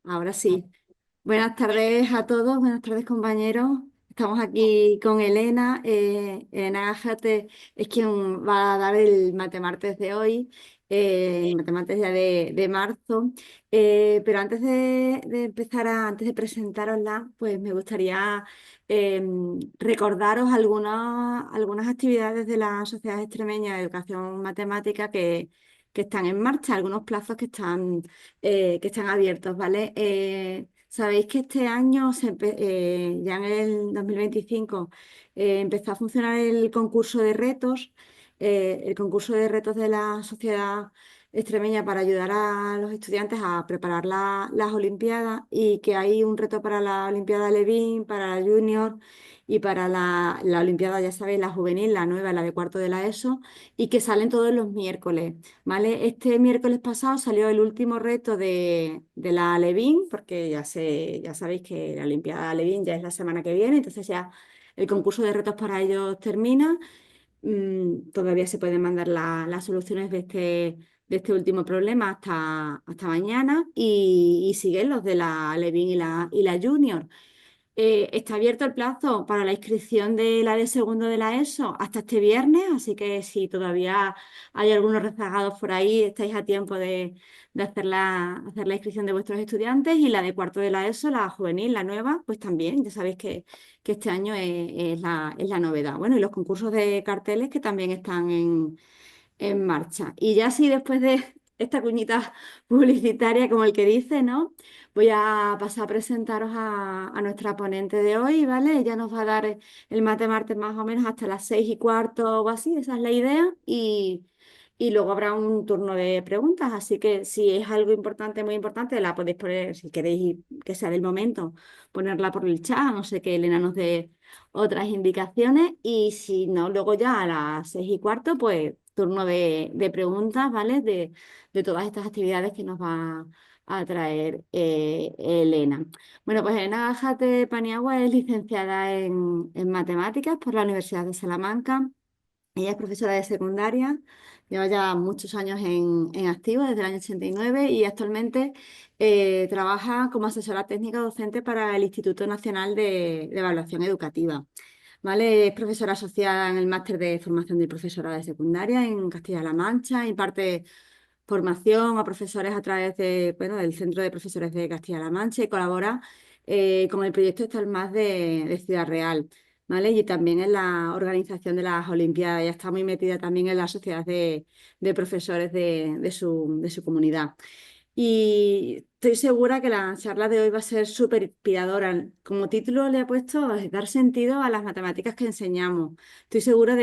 Ahora sí. Buenas tardes a todos, buenas tardes compañeros. Estamos aquí con Elena. Elena Gajate es quien va a dar el Matemartes de hoy, el Matemartes ya de marzo. Pero antes de presentarosla, pues me gustaría recordaros algunas actividades de la Sociedad Extremeña de Educación Matemática que están en marcha, algunos plazos que están abiertos, ¿vale? Sabéis que este año, ya en el 2025, empezó a funcionar el concurso de retos de la sociedad extremeña para ayudar a los estudiantes a preparar las Olimpiadas y que hay un reto para la Olimpiada Levin, para la Junior y para la Olimpiada, ya sabéis, la juvenil, la nueva, la de cuarto de la ESO, y que salen todos los miércoles. ¿Vale? Este miércoles pasado salió el último reto de la Levin, porque ya sabéis que la Olimpiada Levin ya es la semana que viene, entonces ya el concurso de retos para ellos termina. Todavía se pueden mandar las soluciones de este último problema hasta mañana y siguen los de la Levin y la Junior. Está abierto el plazo para la inscripción de la de segundo de la ESO hasta este viernes, así que si todavía hay algunos rezagados por ahí, estáis a tiempo de hacer la inscripción de vuestros estudiantes y la de cuarto de la ESO, la juvenil, la nueva, pues también, ya sabéis que este año es la novedad. Bueno, y los concursos de carteles que también están en marcha. Y ya sí, después de esta cuñita publicitaria, como el que dice, ¿no? Voy a pasar a presentaros a nuestra ponente de hoy, ¿vale? Ella nos va a dar el mate martes más o menos hasta las 6:15 o así, esa es la idea. Y luego habrá un turno de preguntas, así que si es algo importante, muy importante, la podéis poner, si queréis que sea del momento, ponerla por el chat, no sé que Elena nos dé otras indicaciones y si no, luego ya a las 6:15, pues turno de preguntas, ¿vale? De todas estas actividades que nos va a traer Elena. Bueno, pues Elena Jate Paniagua es licenciada en matemáticas por la Universidad de Salamanca. Ella es profesora de secundaria, lleva ya muchos años en activo, desde el año 89 y actualmente trabaja como asesora técnica docente para el Instituto Nacional de Evaluación Educativa. ¿Vale? Es profesora asociada en el máster de formación de profesora de secundaria en Castilla-La Mancha, imparte formación a profesores a través bueno, del Centro de Profesores de Castilla-La Mancha y colabora con el proyecto Estalmás de Ciudad Real, ¿vale? Y también en la organización de las Olimpiadas. Ella está muy metida también en la sociedad de profesores de su comunidad. Y estoy segura que la charla de hoy va a ser súper inspiradora. Como título le he puesto dar sentido a las matemáticas que enseñamos. Estoy segura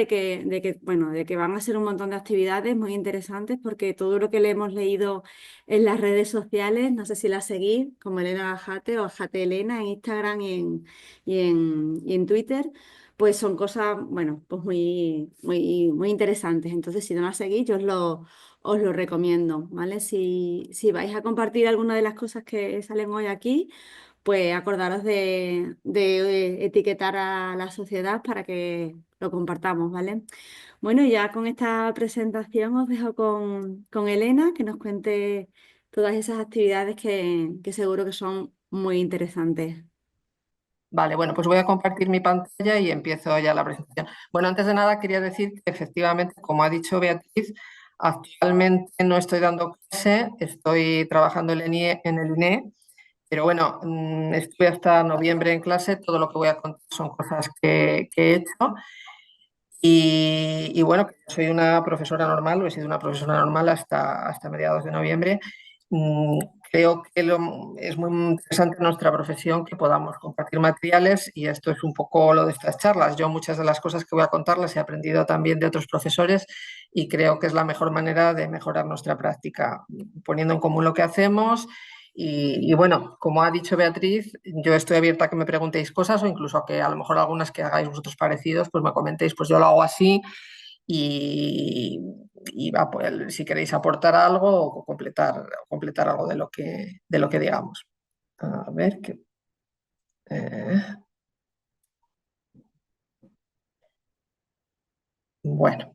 bueno, de que van a ser un montón de actividades muy interesantes porque todo lo que le hemos leído en las redes sociales, no sé si la seguís, como Elena Ajate o Ajate Elena en Instagram y en Twitter, pues son cosas, bueno, pues muy interesantes. Entonces, si no la seguís, os lo recomiendo, ¿vale? Si vais a compartir alguna de las cosas que salen hoy aquí, pues acordaros de etiquetar a la sociedad para que lo compartamos, ¿vale? Bueno, ya con esta presentación os dejo con Elena, que nos cuente todas esas actividades que seguro que son muy interesantes. Vale, bueno, pues voy a compartir mi pantalla y empiezo ya la presentación. Bueno, antes de nada quería decir que efectivamente, como ha dicho Beatriz, actualmente no estoy dando clase, estoy trabajando en el INE, pero bueno, estuve hasta noviembre en clase, todo lo que voy a contar son cosas que he hecho y bueno, soy una profesora normal, o he sido una profesora normal hasta mediados de noviembre. Mm, Creo que es muy interesante en nuestra profesión que podamos compartir materiales y esto es un poco lo de estas charlas. Yo muchas de las cosas que voy a contar las he aprendido también de otros profesores y creo que es la mejor manera de mejorar nuestra práctica, poniendo en común lo que hacemos. Y bueno, como ha dicho Beatriz, yo estoy abierta a que me preguntéis cosas o incluso a que a lo mejor algunas que hagáis vosotros parecidos, pues me comentéis, pues yo lo hago así y, pues, si queréis aportar algo o completar algo de lo que digamos. A ver, eh, bueno,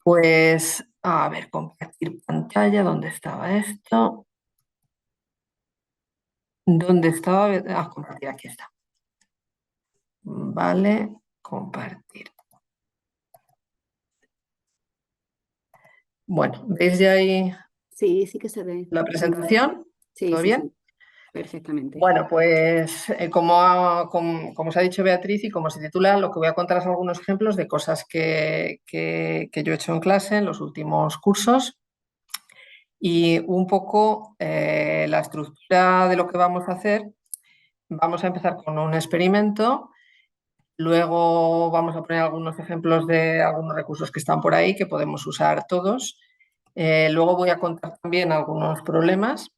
pues a ver, compartir pantalla, ¿dónde estaba esto? ¿Dónde estaba? Ah, compartir, aquí está. Vale, compartir. Bueno, ¿veis ya ahí Sí, sí que se ve. la presentación? Sí, ¿Todo sí, bien? sí, perfectamente. Bueno, pues como os ha dicho Beatriz y como se titula, lo que voy a contar es algunos ejemplos de cosas que yo he hecho en clase en los últimos cursos y un poco la estructura de lo que vamos a hacer. Vamos a empezar con un experimento, luego vamos a poner algunos ejemplos de algunos recursos que están por ahí que podemos usar todos. Luego voy a contar también algunos problemas.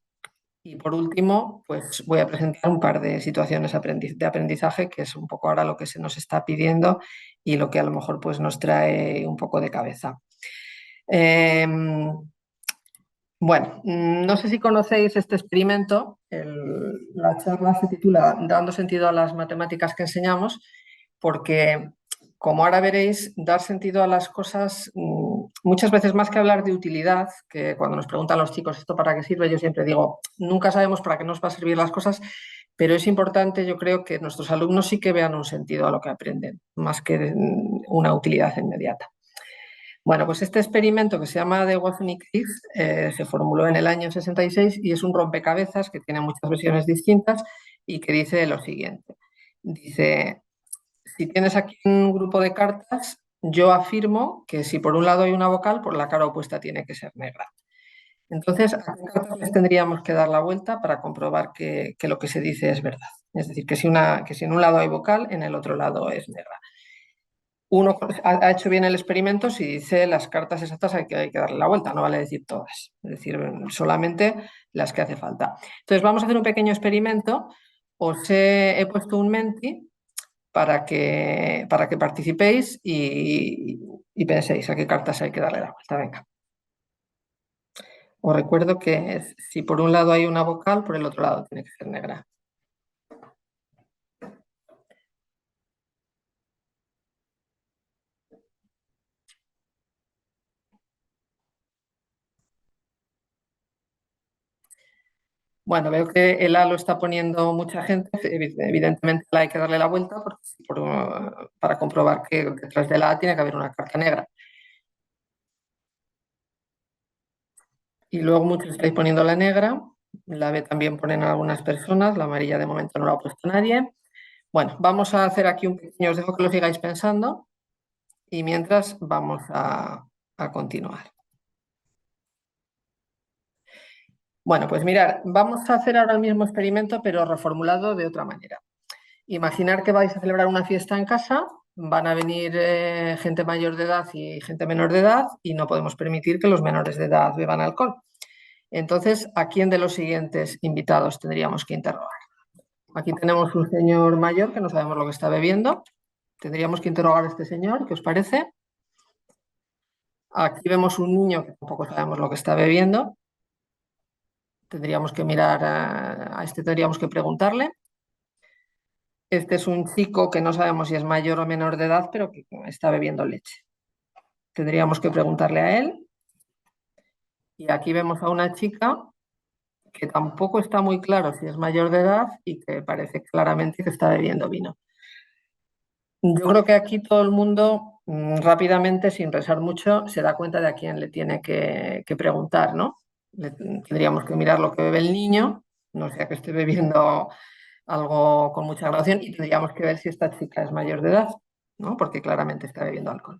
Y por último, pues voy a presentar un par de situaciones de aprendizaje, que es un poco ahora lo que se nos está pidiendo y lo que a lo mejor pues nos trae un poco de cabeza. Bueno, no sé si conocéis este experimento. La charla se titula Dando sentido a las matemáticas que enseñamos, porque, como ahora veréis, dar sentido a las cosas, muchas veces más que hablar de utilidad, que cuando nos preguntan los chicos esto para qué sirve, yo siempre digo, nunca sabemos para qué nos va a servir las cosas, pero es importante, yo creo, que nuestros alumnos sí que vean un sentido a lo que aprenden, más que una utilidad inmediata. Bueno, pues este experimento que se llama de Wozniak-Crick se formuló en el año 66 y es un rompecabezas que tiene muchas versiones distintas y que dice lo siguiente. Dice, si tienes aquí un grupo de cartas, yo afirmo que si por un lado hay una vocal, por la cara opuesta tiene que ser negra. Entonces, ¿a qué cartas les tendríamos que dar la vuelta para comprobar que lo que se dice es verdad? Es decir, que si en un lado hay vocal, en el otro lado es negra. Uno ha hecho bien el experimento si dice las cartas exactas hay que darle la vuelta, no vale decir todas, es decir, solamente las que hace falta. Entonces vamos a hacer un pequeño experimento. Os he puesto un Menti para que participéis y penséis a qué cartas hay que darle la vuelta. Venga. Os recuerdo que si por un lado hay una vocal, por el otro lado tiene que ser negra. Bueno, veo que el A lo está poniendo mucha gente. Evidentemente la hay que darle la vuelta para comprobar que detrás de la A tiene que haber una carta negra. Y luego muchos estáis poniendo la negra. La B también ponen algunas personas. La amarilla de momento no la ha puesto nadie. Bueno, vamos a hacer aquí un pequeño, os dejo que lo sigáis pensando y mientras vamos a continuar. Bueno, pues mirar, vamos a hacer ahora el mismo experimento, pero reformulado de otra manera. Imaginar que vais a celebrar una fiesta en casa, van a venir gente mayor de edad y gente menor de edad y no podemos permitir que los menores de edad beban alcohol. Entonces, ¿a quién de los siguientes invitados tendríamos que interrogar? Aquí tenemos un señor mayor que no sabemos lo que está bebiendo. Tendríamos que interrogar a este señor, ¿qué os parece? Aquí vemos un niño que tampoco sabemos lo que está bebiendo. Tendríamos que mirar a este, tendríamos que preguntarle. Este es un chico que no sabemos si es mayor o menor de edad, pero que está bebiendo leche. Tendríamos que preguntarle a él. Y aquí vemos a una chica que tampoco está muy claro si es mayor de edad y que parece claramente que está bebiendo vino. Yo creo que aquí todo el mundo rápidamente, sin pensar mucho, se da cuenta de a quién le tiene que preguntar, ¿no? Tendríamos que mirar lo que bebe el niño, no sea que esté bebiendo algo con mucha graduación, y tendríamos que ver si esta chica es mayor de edad, ¿no? Porque claramente está bebiendo alcohol.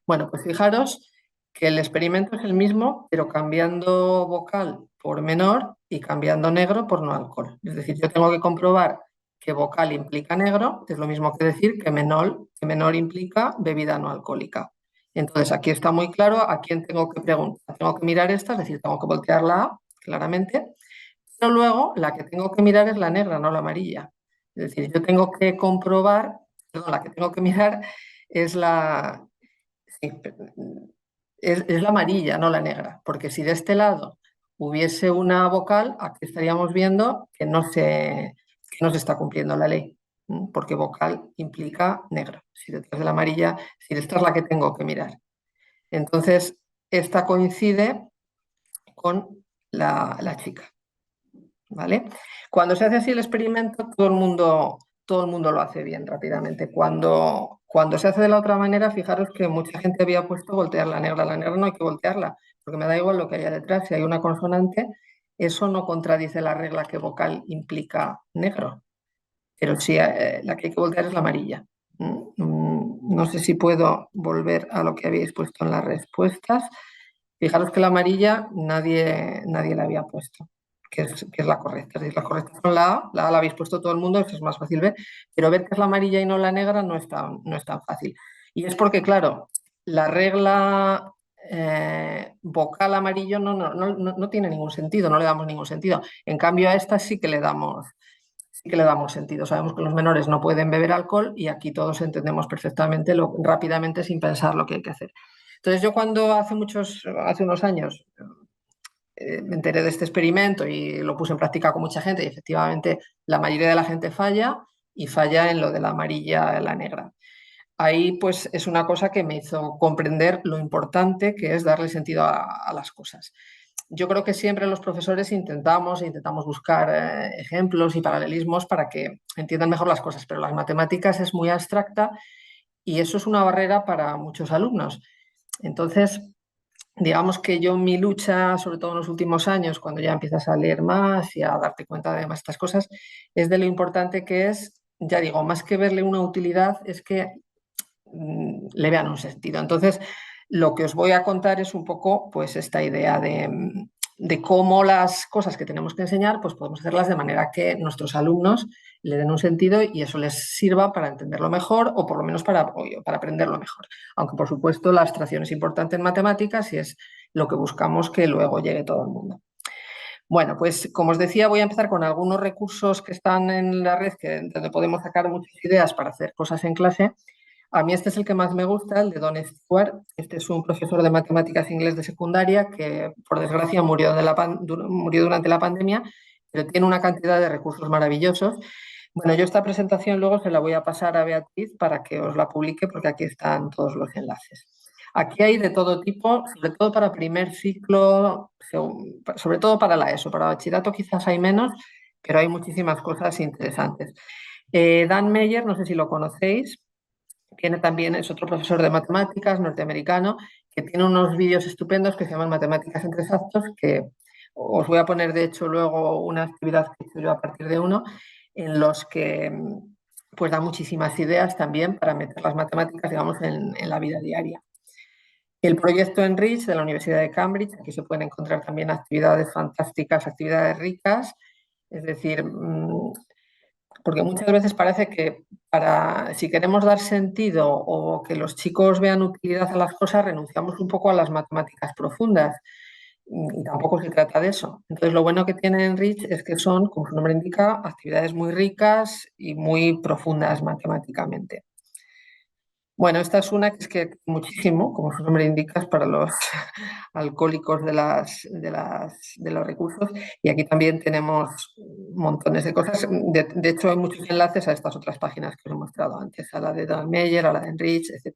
Bueno, pues fijaros que el experimento es el mismo, pero cambiando vocal por menor y cambiando negro por no alcohol. Es decir, yo tengo que comprobar que vocal implica negro, que es lo mismo que decir que menor implica bebida no alcohólica. Entonces, aquí está muy claro a quién tengo que preguntar. Tengo que mirar esta, es decir, tengo que voltear la A, claramente, pero luego la que tengo que mirar es la negra, no la amarilla. Es decir, yo tengo que comprobar, perdón, la que tengo que mirar es la, sí, es la amarilla, no la negra, porque si de este lado hubiese una vocal, aquí estaríamos viendo que no se está cumpliendo la ley, porque vocal implica negro. Si detrás de la amarilla, si esta es la que tengo que mirar. Entonces, esta coincide con la chica. ¿vale? Cuando se hace así el experimento, todo el mundo lo hace bien rápidamente. Cuando se hace de la otra manera, fijaros que mucha gente había puesto voltear la negra. La negra no hay que voltearla, porque me da igual lo que haya detrás. Si hay una consonante, eso no contradice la regla que vocal implica negro. Pero sí, la que hay que voltear es la amarilla. No sé si puedo volver a lo que habéis puesto en las respuestas. Fijaros que la amarilla nadie la había puesto, que es la correcta. Es decir, la correcta son la A la habéis puesto todo el mundo, eso es más fácil ver, pero ver que es la amarilla y no la negra no es tan fácil. Y es porque, claro, la regla vocal amarillo no tiene ningún sentido, no le damos ningún sentido. En cambio, a esta sí que le damos sentido. Sabemos que los menores no pueden beber alcohol y aquí todos entendemos perfectamente, rápidamente, sin pensar lo que hay que hacer. Entonces yo cuando hace unos años, me enteré de este experimento y lo puse en práctica con mucha gente y efectivamente la mayoría de la gente falla y falla en lo de la amarilla y la negra. Ahí pues es una cosa que me hizo comprender lo importante que es darle sentido a las cosas. Yo creo que siempre los profesores intentamos buscar ejemplos y paralelismos para que entiendan mejor las cosas, pero las matemáticas es muy abstracta y eso es una barrera para muchos alumnos. Entonces, digamos que yo mi lucha, sobre todo en los últimos años, cuando ya empiezas a leer más y a darte cuenta de más estas cosas, es de lo importante que es, ya digo, más que verle una utilidad, es que le vean un sentido. Entonces, lo que os voy a contar es un poco pues esta idea de cómo las cosas que tenemos que enseñar pues podemos hacerlas de manera que nuestros alumnos le den un sentido y eso les sirva para entenderlo mejor o por lo menos para aprenderlo mejor. Aunque por supuesto la abstracción es importante en matemáticas y es lo que buscamos que luego llegue todo el mundo. Bueno, pues como os decía, voy a empezar con algunos recursos que están en la red donde podemos sacar muchas ideas para hacer cosas en clase. A mí este es el que más me gusta, el de Don Stewart. Este es un profesor de matemáticas inglés de secundaria que, por desgracia, murió durante la pandemia, pero tiene una cantidad de recursos maravillosos. Bueno, yo esta presentación luego se la voy a pasar a Beatriz para que os la publique porque aquí están todos los enlaces. Aquí hay de todo tipo, sobre todo para primer ciclo, sobre todo para la ESO. Para bachillerato quizás hay menos, pero hay muchísimas cosas interesantes. Dan Meyer, no sé si lo conocéis, es otro profesor de matemáticas norteamericano que tiene unos vídeos estupendos que se llaman Matemáticas entre exactos, que os voy a poner de hecho luego una actividad que he hecho yo a partir de uno, en los que pues da muchísimas ideas también para meter las matemáticas, digamos, en la vida diaria. El proyecto Enrich de la Universidad de Cambridge, aquí se pueden encontrar también actividades fantásticas, actividades ricas, es decir, porque muchas veces parece que si queremos dar sentido o que los chicos vean utilidad a las cosas, renunciamos un poco a las matemáticas profundas. Y tampoco se trata de eso. Entonces, lo bueno que tiene Enrich es que son, como su nombre indica, actividades muy ricas y muy profundas matemáticamente. Bueno, esta es una que es que muchísimo, como su nombre indica, es para los alcohólicos de los recursos. Y aquí también tenemos montones de cosas. De hecho, hay muchos enlaces a estas otras páginas que os he mostrado antes, a la de Dan Meyer, a la de Enrich, etc.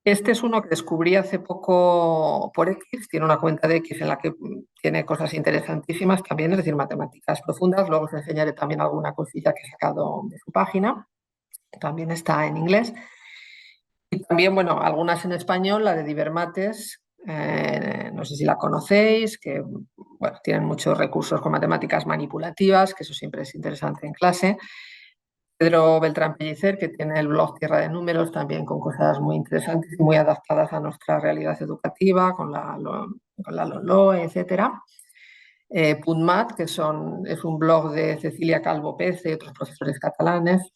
Este es uno que descubrí hace poco por X, tiene una cuenta de X en la que tiene cosas interesantísimas también, es decir, matemáticas profundas. Luego os enseñaré también alguna cosita que he sacado de su página. También está en inglés. Y también, bueno, algunas en español, la de Divermates, no sé si la conocéis, que bueno, tienen muchos recursos con matemáticas manipulativas, que eso siempre es interesante en clase. Pedro Beltrán Pellicer, que tiene el blog Tierra de Números, también con cosas muy interesantes y muy adaptadas a nuestra realidad educativa, con la LOLOE, etcétera. Puntmat, que es un blog de Cecilia Calvo Pez y otros profesores catalanes,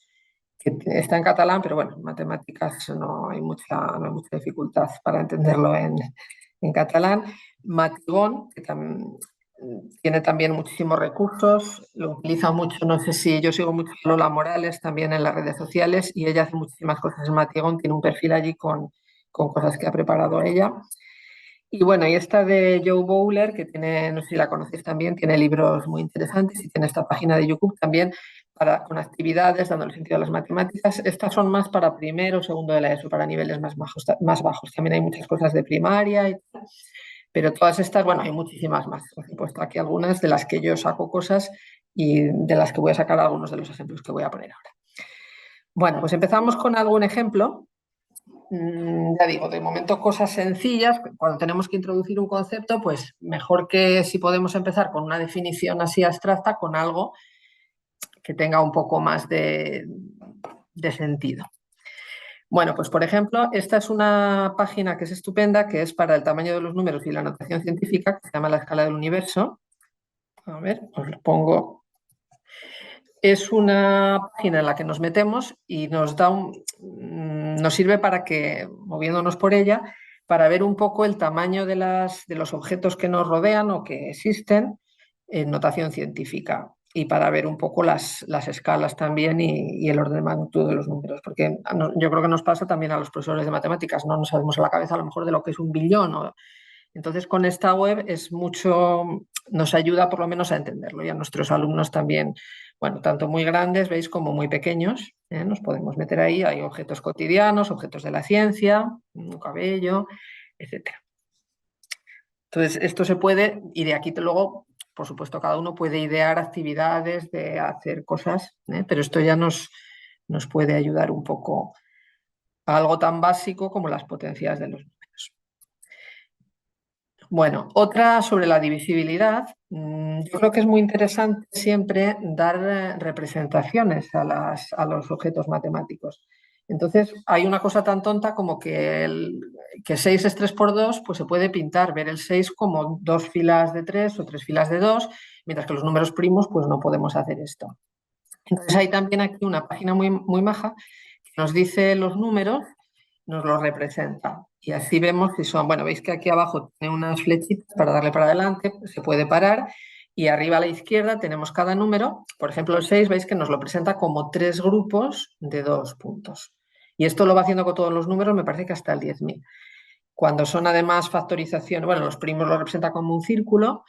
que está en catalán, pero bueno, en matemáticas no hay mucha dificultad para entenderlo en catalán. Matigón, que tiene también muchísimos recursos, lo utiliza mucho, no sé si yo sigo mucho a Lola Morales también en las redes sociales y ella hace muchísimas cosas en Matigón, tiene un perfil allí con cosas que ha preparado ella. Y bueno, y esta de Joe Bowler, que tiene, no sé si la conocéis también, tiene libros muy interesantes y tiene esta página de YouTube también con actividades, dándole sentido a las matemáticas. Estas son más para primero o segundo de la ESO, para niveles más bajos. También hay muchas cosas de primaria y tal. Pero todas estas, bueno, hay muchísimas más. Os he puesto aquí algunas de las que yo saco cosas y de las que voy a sacar algunos de los ejemplos que voy a poner ahora. Bueno, pues empezamos con algún ejemplo. Ya digo, de momento cosas sencillas. Cuando tenemos que introducir un concepto, pues mejor que si podemos empezar con una definición así abstracta, con algo que tenga un poco más de sentido. Bueno, pues por ejemplo, esta es una página que es estupenda, que es para el tamaño de los números y la notación científica, que se llama La escala del universo. A ver, os lo pongo. Es una página en la que nos metemos y nos sirve para que, moviéndonos por ella, para ver un poco el tamaño de los objetos que nos rodean o que existen en notación científica y para ver un poco las escalas también y el orden de magnitud de los números, porque yo creo que nos pasa también a los profesores de matemáticas, no nos sabemos a la cabeza a lo mejor de lo que es un billón. Entonces con esta web nos ayuda por lo menos a entenderlo y a nuestros alumnos también, bueno, tanto muy grandes, veis, como muy pequeños, nos podemos meter ahí, hay objetos cotidianos, objetos de la ciencia, un cabello, etcétera. Entonces, esto se puede, y de aquí luego, por supuesto, cada uno puede idear actividades de hacer cosas, pero esto ya nos puede ayudar un poco a algo tan básico como las potencias de los números. Bueno, otra sobre la divisibilidad. Yo creo que es muy interesante siempre dar representaciones a los objetos matemáticos. Entonces, hay una cosa tan tonta como que 6 es 3 por 2, pues se puede pintar, ver el 6 como 2 filas de 3 o 3 filas de 2, mientras que los números primos, pues no podemos hacer esto. Entonces, hay también aquí una página muy, muy maja que nos dice los números, nos los representa. Y así vemos si son, bueno, veis que aquí abajo tiene unas flechitas para darle para adelante, se puede parar. Y arriba a la izquierda tenemos cada número. Por ejemplo, el 6, veis que nos lo presenta como 3 grupos de 2 puntos. Y esto lo va haciendo con todos los números, me parece que hasta el 10.000. Cuando son además factorizaciones, bueno, los primos lo representa como un círculo.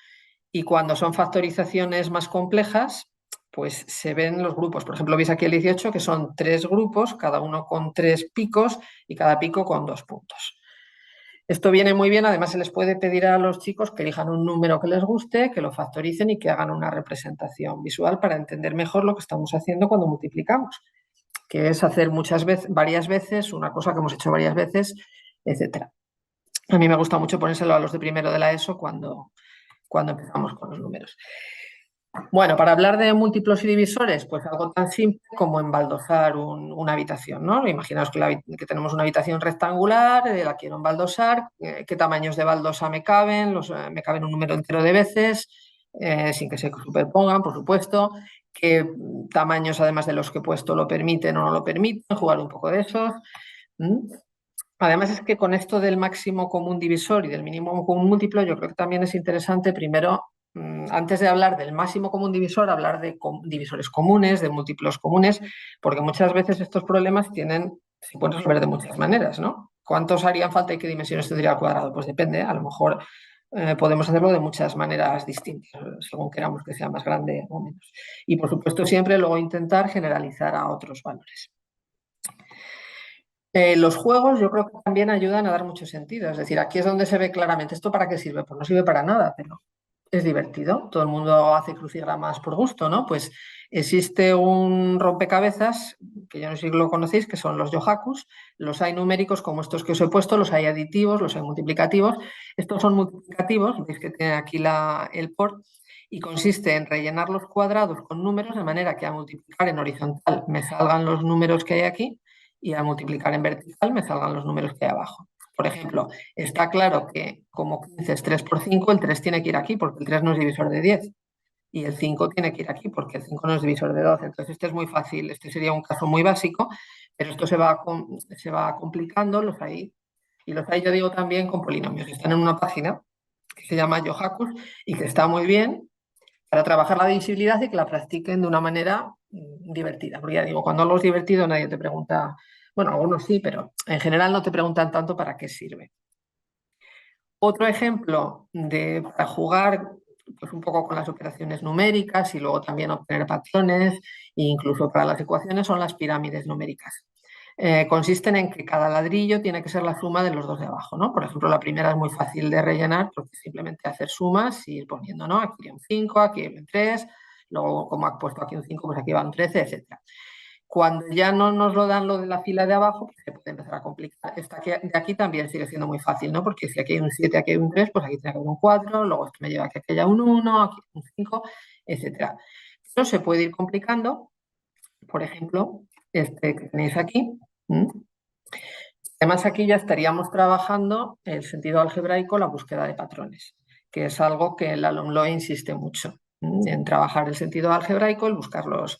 Y cuando son factorizaciones más complejas, pues se ven los grupos. Por ejemplo, veis aquí el 18, que son 3 grupos, cada uno con 3 picos y cada pico con 2 puntos. Esto viene muy bien, además se les puede pedir a los chicos que elijan un número que les guste, que lo factoricen y que hagan una representación visual para entender mejor lo que estamos haciendo cuando multiplicamos, que es hacer varias veces una cosa que hemos hecho varias veces, etcétera. A mí me gusta mucho ponérselo a los de primero de la ESO cuando empezamos con los números. Bueno, para hablar de múltiplos y divisores, pues algo tan simple como embaldosar una habitación, ¿no? Imaginaos que tenemos una habitación rectangular, la quiero embaldosar, qué tamaños de baldosa me caben, me caben un número entero de veces, sin que se superpongan, por supuesto, qué tamaños, además de los que he puesto, lo permiten o no lo permiten, jugar un poco de eso. Además es que con esto del máximo común divisor y del mínimo común múltiplo, yo creo que también es interesante primero, antes de hablar del máximo común divisor, hablar de divisores comunes, de múltiplos comunes, porque muchas veces estos problemas se pueden resolver de muchas maneras, ¿no? ¿Cuántos harían falta y qué dimensiones tendría el cuadrado? Pues depende, a lo mejor podemos hacerlo de muchas maneras distintas, según queramos que sea más grande o menos. Y por supuesto siempre luego intentar generalizar a otros valores. Los juegos yo creo que también ayudan a dar mucho sentido. Es decir, aquí es donde se ve claramente esto para qué sirve. Pues no sirve para nada, pero es divertido. Todo el mundo hace crucigramas por gusto, ¿no? Pues existe un rompecabezas, que yo no sé si lo conocéis, que son los yohakus. Los hay numéricos como estos que os he puesto, los hay aditivos, los hay multiplicativos. Estos son multiplicativos, veis que tiene aquí el por, y consiste en rellenar los cuadrados con números de manera que al multiplicar en horizontal me salgan los números que hay aquí y al multiplicar en vertical me salgan los números que hay abajo. Por ejemplo, está claro que como 15 es 3 por 5, el 3 tiene que ir aquí porque el 3 no es divisor de 10 y el 5 tiene que ir aquí porque el 5 no es divisor de 12. Entonces este es muy fácil, este sería un caso muy básico, pero esto se va complicando, los hay, y los hay, yo digo, también con polinomios. Están en una página que se llama Yohakus y que está muy bien para trabajar la divisibilidad y que la practiquen de una manera divertida. Porque ya digo, cuando algo es divertido nadie te pregunta, bueno, algunos sí, pero en general no te preguntan tanto para qué sirve. Otro ejemplo para jugar pues un poco con las operaciones numéricas y luego también obtener patrones e incluso para las ecuaciones son las pirámides numéricas. consisten en que cada ladrillo tiene que ser la suma de los dos de abajo, ¿no? Por ejemplo, la primera es muy fácil de rellenar porque simplemente hacer sumas y ir poniendo, ¿no? Aquí hay un 5, aquí hay un 3, luego como ha puesto aquí un 5, pues aquí va un 13, etcétera. Cuando ya no nos lo dan lo de la fila de abajo, pues se puede empezar a complicar. Esta de aquí también sigue siendo muy fácil, ¿no? Porque si aquí hay un 7, aquí hay un 3, pues aquí tiene que haber un 4, luego esto me lleva a que aquí haya un 1, aquí un 5, etcétera. Esto se puede ir complicando, por ejemplo, este que tenéis aquí. Además, aquí ya estaríamos trabajando el sentido algebraico, la búsqueda de patrones, que es algo que el alumno insiste mucho en trabajar el sentido algebraico, el buscar los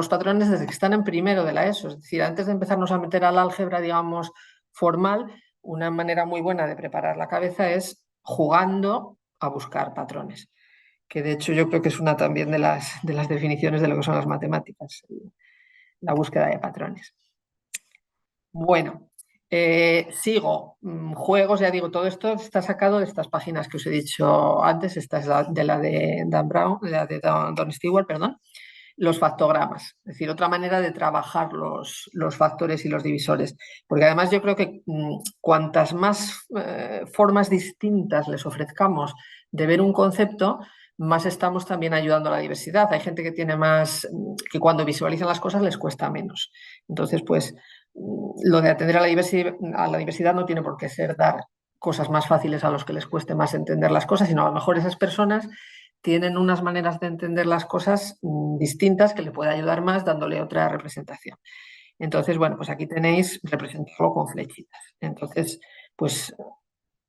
patrones desde que están en primero de la ESO. Es decir, antes de empezarnos a meter al álgebra, digamos, formal, una manera muy buena de preparar la cabeza es jugando a buscar patrones, que de hecho yo creo que es una también de las definiciones de lo que son las matemáticas, la búsqueda de patrones. Bueno, sigo. Juegos, ya digo, todo esto está sacado de estas páginas que os he dicho antes. Esta es de la de Dan Brown, de la de Don Stewart, perdón. Los factogramas, es decir, otra manera de trabajar los factores y los divisores. Porque además yo creo que cuantas más formas distintas les ofrezcamos de ver un concepto, más estamos también ayudando a la diversidad. Hay gente que tiene más, que cuando visualizan las cosas les cuesta menos. Entonces, pues lo de atender a la diversidad no tiene por qué ser dar cosas más fáciles a los que les cueste más entender las cosas, sino a lo mejor esas personas tienen unas maneras de entender las cosas distintas que le puede ayudar más dándole otra representación. Entonces, bueno, pues aquí tenéis representarlo con flechitas. Entonces, pues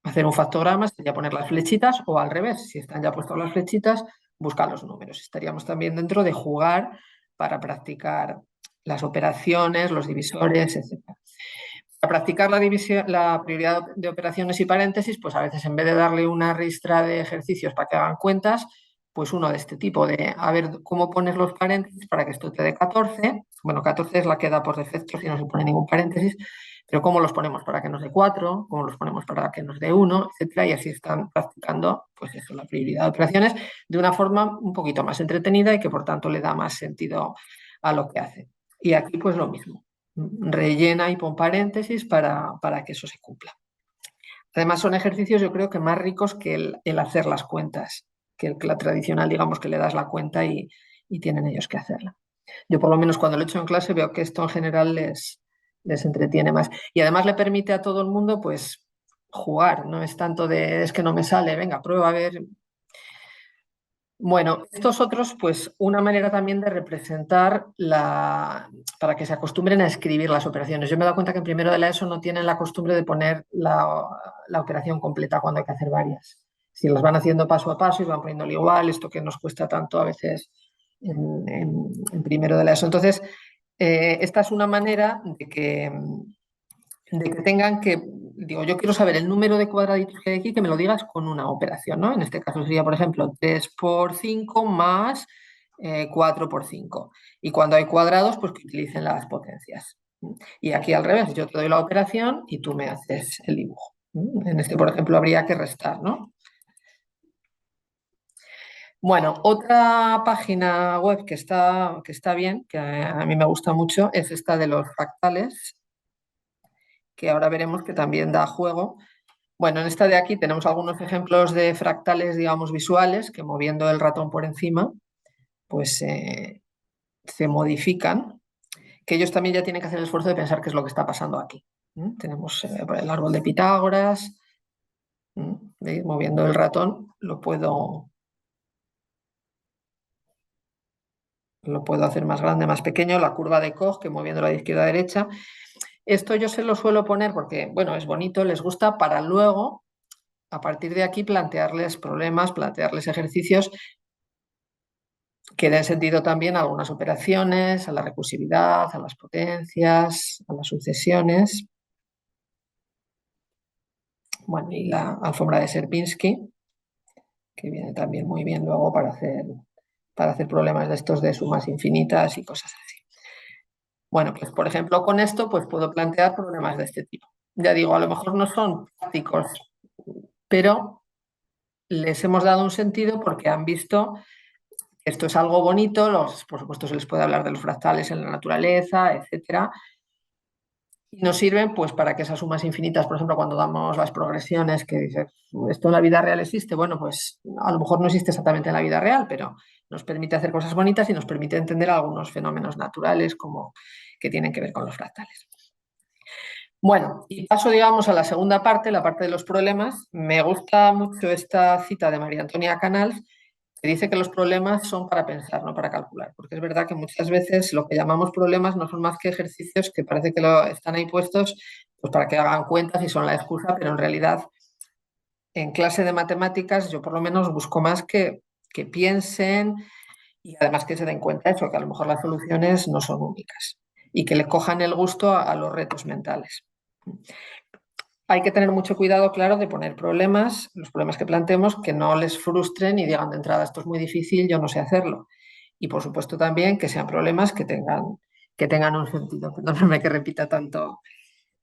hacer un factograma sería poner las flechitas o al revés, si están ya puestas las flechitas, buscar los números. Estaríamos también dentro de jugar para practicar las operaciones, los divisores, etc. Para practicar la prioridad de operaciones y paréntesis, pues a veces en vez de darle una ristra de ejercicios para que hagan cuentas, pues uno de este tipo, de a ver cómo pones los paréntesis para que esto te dé 14. Bueno, 14 es la que da por defecto si no se pone ningún paréntesis, pero cómo los ponemos para que nos dé 4, cómo los ponemos para que nos dé 1, etcétera, y así están practicando, pues eso, la prioridad de operaciones de una forma un poquito más entretenida y que por tanto le da más sentido a lo que hace. Y aquí pues lo mismo, rellena y pon paréntesis para que eso se cumpla. Además son ejercicios yo creo que más ricos que el hacer las cuentas, que la tradicional, digamos, que le das la cuenta y tienen ellos que hacerla. Yo por lo menos cuando lo he hecho en clase veo que esto en general les entretiene más. Y además le permite a todo el mundo pues jugar, no es tanto de es que no me sale, venga, prueba a ver. Bueno, estos otros, pues una manera también de representar para que se acostumbren a escribir las operaciones. Yo me he dado cuenta que en primero de la ESO no tienen la costumbre de poner la operación completa cuando hay que hacer varias. Si las van haciendo paso a paso y van poniéndole igual, esto que nos cuesta tanto a veces en primero de la ESO. Entonces, esta es una manera de que tengan que, digo, yo quiero saber el número de cuadraditos que hay aquí, que me lo digas con una operación, ¿no? En este caso sería, por ejemplo, 3 por 5 más 4 por 5. Y cuando hay cuadrados, pues que utilicen las potencias. Y aquí al revés, yo te doy la operación y tú me haces el dibujo. En este, por ejemplo, habría que restar, ¿no? Bueno, otra página web que está bien, que a mí me gusta mucho, es esta de los fractales, que ahora veremos que también da juego. Bueno, en esta de aquí tenemos algunos ejemplos de fractales, digamos, visuales, que moviendo el ratón por encima, pues se modifican, que ellos también ya tienen que hacer el esfuerzo de pensar qué es lo que está pasando aquí. Tenemos el árbol de Pitágoras, moviendo el ratón lo puedo hacer más grande, más pequeño, la curva de Koch, que moviéndola de izquierda a derecha. Esto yo se lo suelo poner porque, bueno, es bonito, les gusta, para luego, a partir de aquí, plantearles problemas, plantearles ejercicios que den sentido también a algunas operaciones, a la recursividad, a las potencias, a las sucesiones. Bueno, y la alfombra de Sierpinski, que viene también muy bien luego para hacer problemas de estos de sumas infinitas y cosas así. Bueno, pues por ejemplo con esto pues puedo plantear problemas de este tipo. Ya digo, a lo mejor no son prácticos, pero les hemos dado un sentido porque han visto que esto es algo bonito, por supuesto se les puede hablar de los fractales en la naturaleza, etcétera, Y nos sirven pues para que esas sumas infinitas, por ejemplo, cuando damos las progresiones, que dices, ¿esto en la vida real existe? Bueno, pues a lo mejor no existe exactamente en la vida real, pero nos permite hacer cosas bonitas y nos permite entender algunos fenómenos naturales como que tienen que ver con los fractales. Bueno, y paso, digamos, a la segunda parte, la parte de los problemas. Me gusta mucho esta cita de María Antonia Canals, que dice que los problemas son para pensar, no para calcular, porque es verdad que muchas veces lo que llamamos problemas no son más que ejercicios que parece que están ahí puestos pues para que hagan cuentas y son la excusa, pero en realidad en clase de matemáticas yo por lo menos busco más que piensen y además que se den cuenta de eso, que a lo mejor las soluciones no son únicas y que le cojan el gusto a los retos mentales. Hay que tener mucho cuidado, claro, de poner problemas, los problemas que planteemos, que no les frustren y digan de entrada, esto es muy difícil, yo no sé hacerlo. Y por supuesto también que sean problemas que tengan un sentido. Perdóname que repita tanto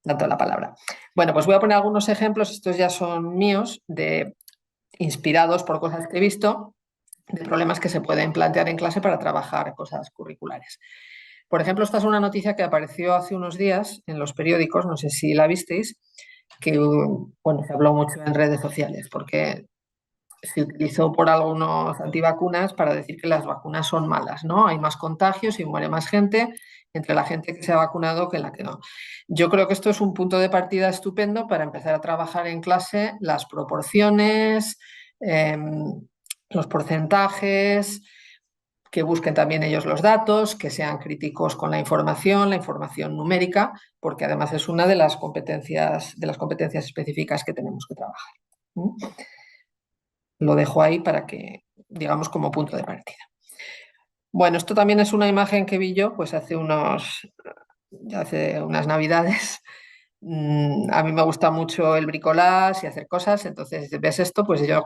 la palabra. Bueno, pues voy a poner algunos ejemplos, estos ya son míos, inspirados por cosas que he visto, de problemas que se pueden plantear en clase para trabajar cosas curriculares. Por ejemplo, esta es una noticia que apareció hace unos días en los periódicos, no sé si la visteis, que bueno, se habló mucho en redes sociales, porque se utilizó por algunos antivacunas para decir que las vacunas son malas, ¿no? Hay más contagios y muere más gente entre la gente que se ha vacunado que la que no. Yo creo que esto es un punto de partida estupendo para empezar a trabajar en clase las proporciones, eh, los porcentajes, que busquen también ellos los datos, que sean críticos con la información numérica, porque además es una de las competencias específicas que tenemos que trabajar. Lo dejo ahí para que, digamos, como punto de partida. Bueno, esto también es una imagen que vi yo pues hace unas navidades. A mí me gusta mucho el bricolage y hacer cosas, entonces ves esto, pues yo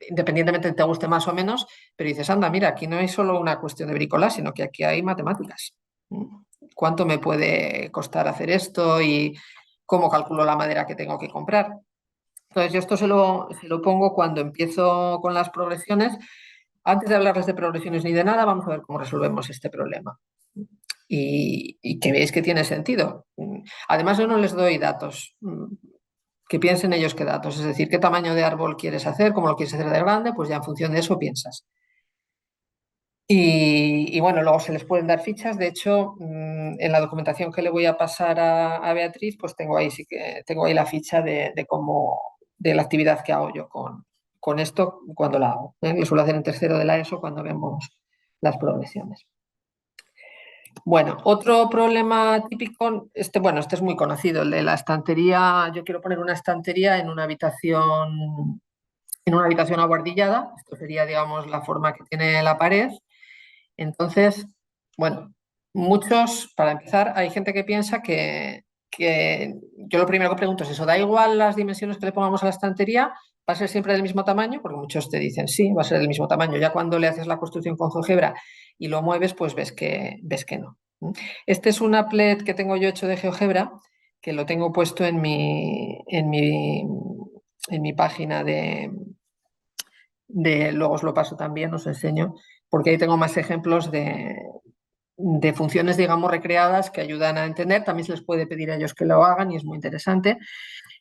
independientemente te guste más o menos, pero dices, anda, mira, aquí no hay solo una cuestión de bricolage, sino que aquí hay matemáticas. ¿Cuánto me puede costar hacer esto y cómo calculo la madera que tengo que comprar? Entonces, yo esto se lo pongo cuando empiezo con las progresiones. Antes de hablarles de progresiones ni de nada, vamos a ver cómo resolvemos este problema. Y que veáis que tiene sentido. Además, yo no les doy datos, que piensen ellos qué datos, es decir, qué tamaño de árbol quieres hacer, cómo lo quieres hacer de grande, pues ya en función de eso piensas. Y bueno, luego se les pueden dar fichas. De hecho, en la documentación que le voy a pasar a Beatriz, pues tengo ahí, sí que tengo ahí la ficha de cómo, de la actividad que hago yo con esto cuando la hago. Lo suelo hacer en tercero de la ESO cuando vemos las progresiones. Bueno, otro problema típico, bueno, este es muy conocido, el de la estantería. Yo quiero poner una estantería en una habitación abuhardillada. Esto sería, digamos, la forma que tiene la pared. Entonces, bueno, muchos, para empezar, hay gente que piensa que yo lo primero que pregunto es eso, ¿da igual las dimensiones que le pongamos a la estantería? ¿Va a ser siempre del mismo tamaño? Porque muchos te dicen, sí, va a ser del mismo tamaño. Ya cuando le haces la construcción con GeoGebra y lo mueves, pues ves que no. Este es un applet que tengo yo hecho de GeoGebra, que lo tengo puesto en mi página luego os lo paso también, os enseño, porque ahí tengo más ejemplos de funciones, digamos, recreadas que ayudan a entender. También se les puede pedir a ellos que lo hagan y es muy interesante.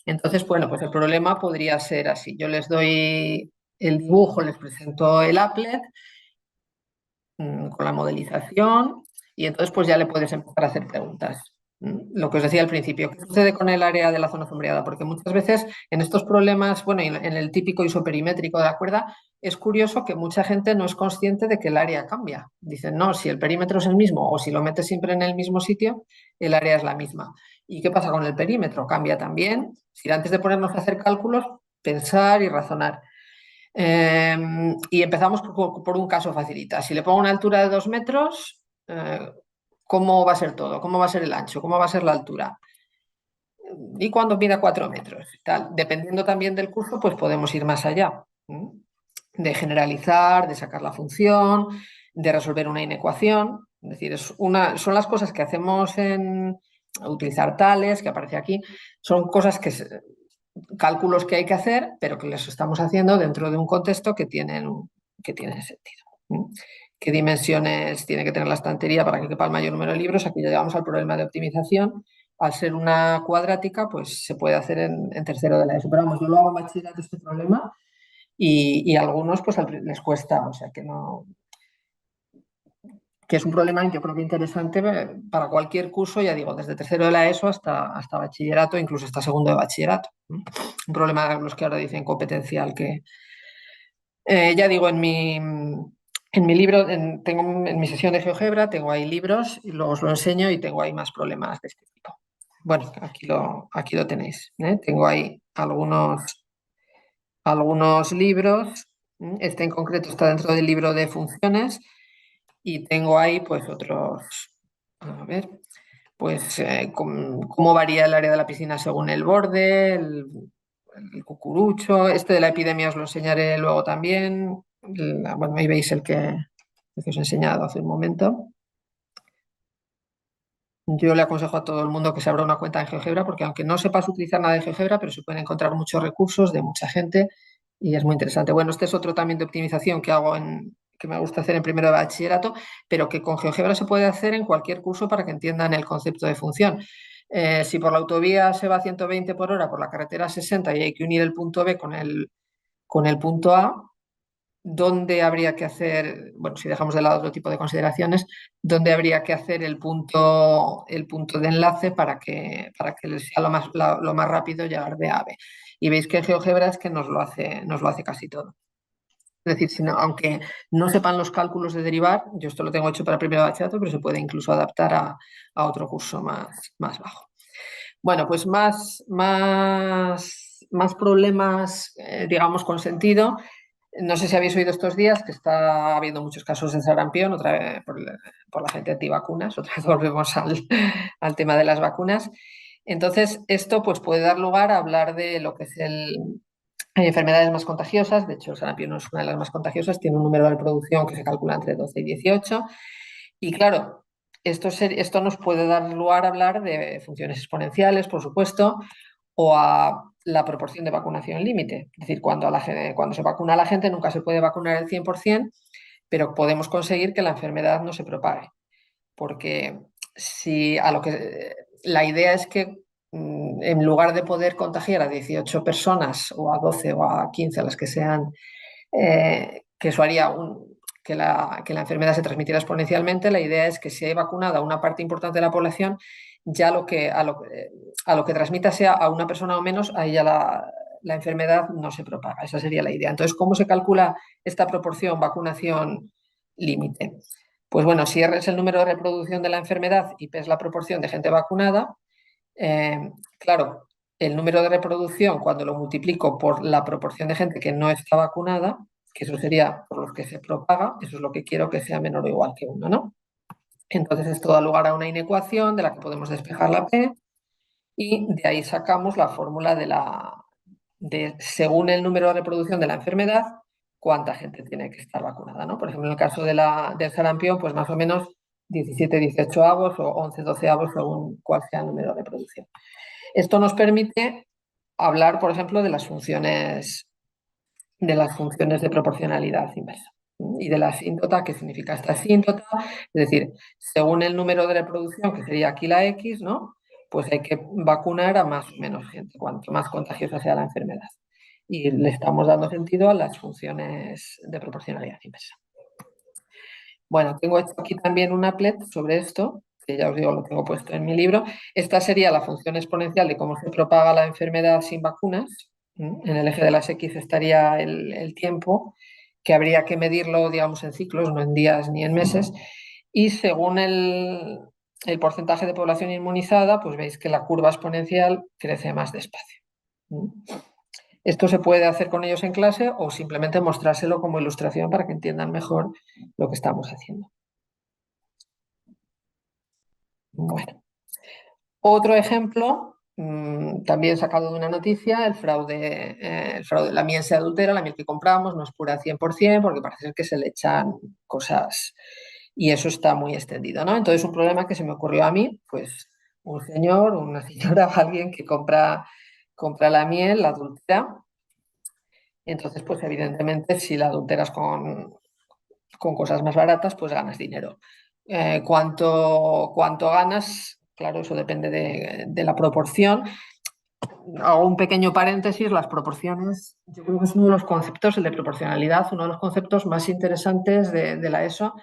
Entonces, bueno, pues el problema podría ser así. Yo les doy el dibujo, les presento el applet con la modelización y entonces pues ya le puedes empezar a hacer preguntas. Lo que os decía al principio, ¿qué sucede con el área de la zona sombreada? Porque muchas veces en estos problemas, bueno, en el típico isoperimétrico de la cuerda, es curioso que mucha gente no es consciente de que el área cambia. Dicen, no, si el perímetro es el mismo o si lo metes siempre en el mismo sitio, el área es la misma. ¿Y qué pasa con el perímetro? Cambia también. Si antes de ponernos a hacer cálculos, pensar y razonar. Y empezamos por un caso facilita. Si le pongo una altura de 2 metros, ¿cómo va a ser todo? ¿Cómo va a ser el ancho? ¿Cómo va a ser la altura? Y cuando mida 4 metros. Tal. Dependiendo también del curso, pues podemos ir más allá. De generalizar, de sacar la función, de resolver una inecuación. Es decir, son las cosas que hacemos en utilizar tales, que aparece aquí, son cosas cálculos que hay que hacer, pero que los estamos haciendo dentro de un contexto que tienen sentido. ¿Qué dimensiones tiene que tener la estantería para que quepa el mayor número de libros? Aquí ya llegamos al problema de optimización al ser una cuadrática, pues se puede hacer en tercero de la ESO. Pero vamos, yo lo hago en bachillerato este problema y a algunos pues les cuesta, o sea que no, que es un problema yo creo que interesante para cualquier curso, ya digo, desde tercero de la ESO hasta bachillerato, incluso hasta segundo de bachillerato. Un problema de los que ahora dicen competencial que, ya digo, en mi libro, en mi sesión de GeoGebra, tengo ahí libros y luego os lo enseño y tengo ahí más problemas de este tipo. Bueno, aquí lo tenéis, ¿eh? Tengo ahí algunos libros. Este en concreto está dentro del libro de funciones y tengo ahí pues otros, a ver, pues cómo varía el área de la piscina según el borde, el cucurucho. Este de la epidemia os lo enseñaré luego también. Bueno, ahí veis el que os he enseñado hace un momento. Yo le aconsejo a todo el mundo que se abra una cuenta en GeoGebra porque aunque no sepas utilizar nada de GeoGebra, pero se pueden encontrar muchos recursos de mucha gente y es muy interesante. Bueno, este es otro también de optimización que hago que me gusta hacer en primero de bachillerato, pero que con GeoGebra se puede hacer en cualquier curso para que entiendan el concepto de función. Si por la autovía se va a 120 por hora, por la carretera a 60 y hay que unir el punto B con el punto A, dónde habría que hacer, bueno, si dejamos de lado otro tipo de consideraciones, dónde habría que hacer el punto de enlace para que les sea lo más rápido llegar de A a B. Y veis que en GeoGebra es que nos lo hace casi todo. Es decir, aunque no sepan los cálculos de derivar, yo esto lo tengo hecho para primero de bachillerato, pero se puede incluso adaptar a otro curso más bajo. Bueno, pues más problemas, digamos, con sentido. No sé si habéis oído estos días que está habiendo muchos casos de sarampión, otra vez por la gente antivacunas, otra vez volvemos al tema de las vacunas. Entonces, esto pues, puede dar lugar a hablar de lo que es hay enfermedades más contagiosas. De hecho, el sarampión no es una de las más contagiosas, tiene un número de reproducción que se calcula entre 12 y 18. Y claro, esto nos puede dar lugar a hablar de funciones exponenciales, por supuesto, o a la proporción de vacunación límite. Es decir, cuando se vacuna a la gente nunca se puede vacunar el 100%, pero podemos conseguir que la enfermedad no se propague. Porque si la idea es que en lugar de poder contagiar a 18 personas o a 12 o a 15, a las que sean, que eso haría que la enfermedad se transmitiera exponencialmente, la idea es que si hay vacunada una parte importante de la población, ya a lo que transmita sea a una persona o menos, ahí ya la enfermedad no se propaga. Esa sería la idea. Entonces, ¿cómo se calcula esta proporción vacunación límite? Pues bueno, si R es el número de reproducción de la enfermedad y P es la proporción de gente vacunada, claro, el número de reproducción cuando lo multiplico por la proporción de gente que no está vacunada, que eso sería por los que se propaga, eso es lo que quiero que sea menor o igual que 1, ¿no? Entonces esto da lugar a una inecuación de la que podemos despejar la P y de ahí sacamos la fórmula de según el número de reproducción de la enfermedad, cuánta gente tiene que estar vacunada, ¿no? Por ejemplo, en el caso del sarampión, pues más o menos 17, 18 avos o 11, 12 avos según cuál sea el número de reproducción. Esto nos permite hablar, por ejemplo, de las funciones de proporcionalidad inversa y de la asíntota. ¿Qué significa esta asíntota? Es decir, según el número de reproducción, que sería aquí la X, ¿no? Pues hay que vacunar a más o menos gente, cuanto más contagiosa sea la enfermedad. Y le estamos dando sentido a las funciones de proporcionalidad inversa. Bueno, tengo hecho aquí también un applet sobre esto, que ya os digo, lo tengo puesto en mi libro. Esta sería la función exponencial de cómo se propaga la enfermedad sin vacunas. En el eje de las X estaría el tiempo, que habría que medirlo, digamos, en ciclos, no en días ni en meses. Y según el porcentaje de población inmunizada, pues veis que la curva exponencial crece más despacio. Esto se puede hacer con ellos en clase o simplemente mostrárselo como ilustración para que entiendan mejor lo que estamos haciendo. Bueno, otro ejemplo, también sacado de una noticia, el fraude, la miel se adultera, la miel que compramos no es pura al 100% porque parece ser que se le echan cosas y eso está muy extendido, ¿no? Entonces un problema que se me ocurrió a mí, pues un señor, una señora, alguien que compra la miel, la adultera. Entonces, pues evidentemente, si la adulteras con cosas más baratas, pues ganas dinero. ¿Cuánto ganas? claro, eso depende de la proporción. Hago un pequeño paréntesis, las proporciones, yo creo que es uno de los conceptos, el de proporcionalidad, uno de los conceptos más interesantes de la ESO.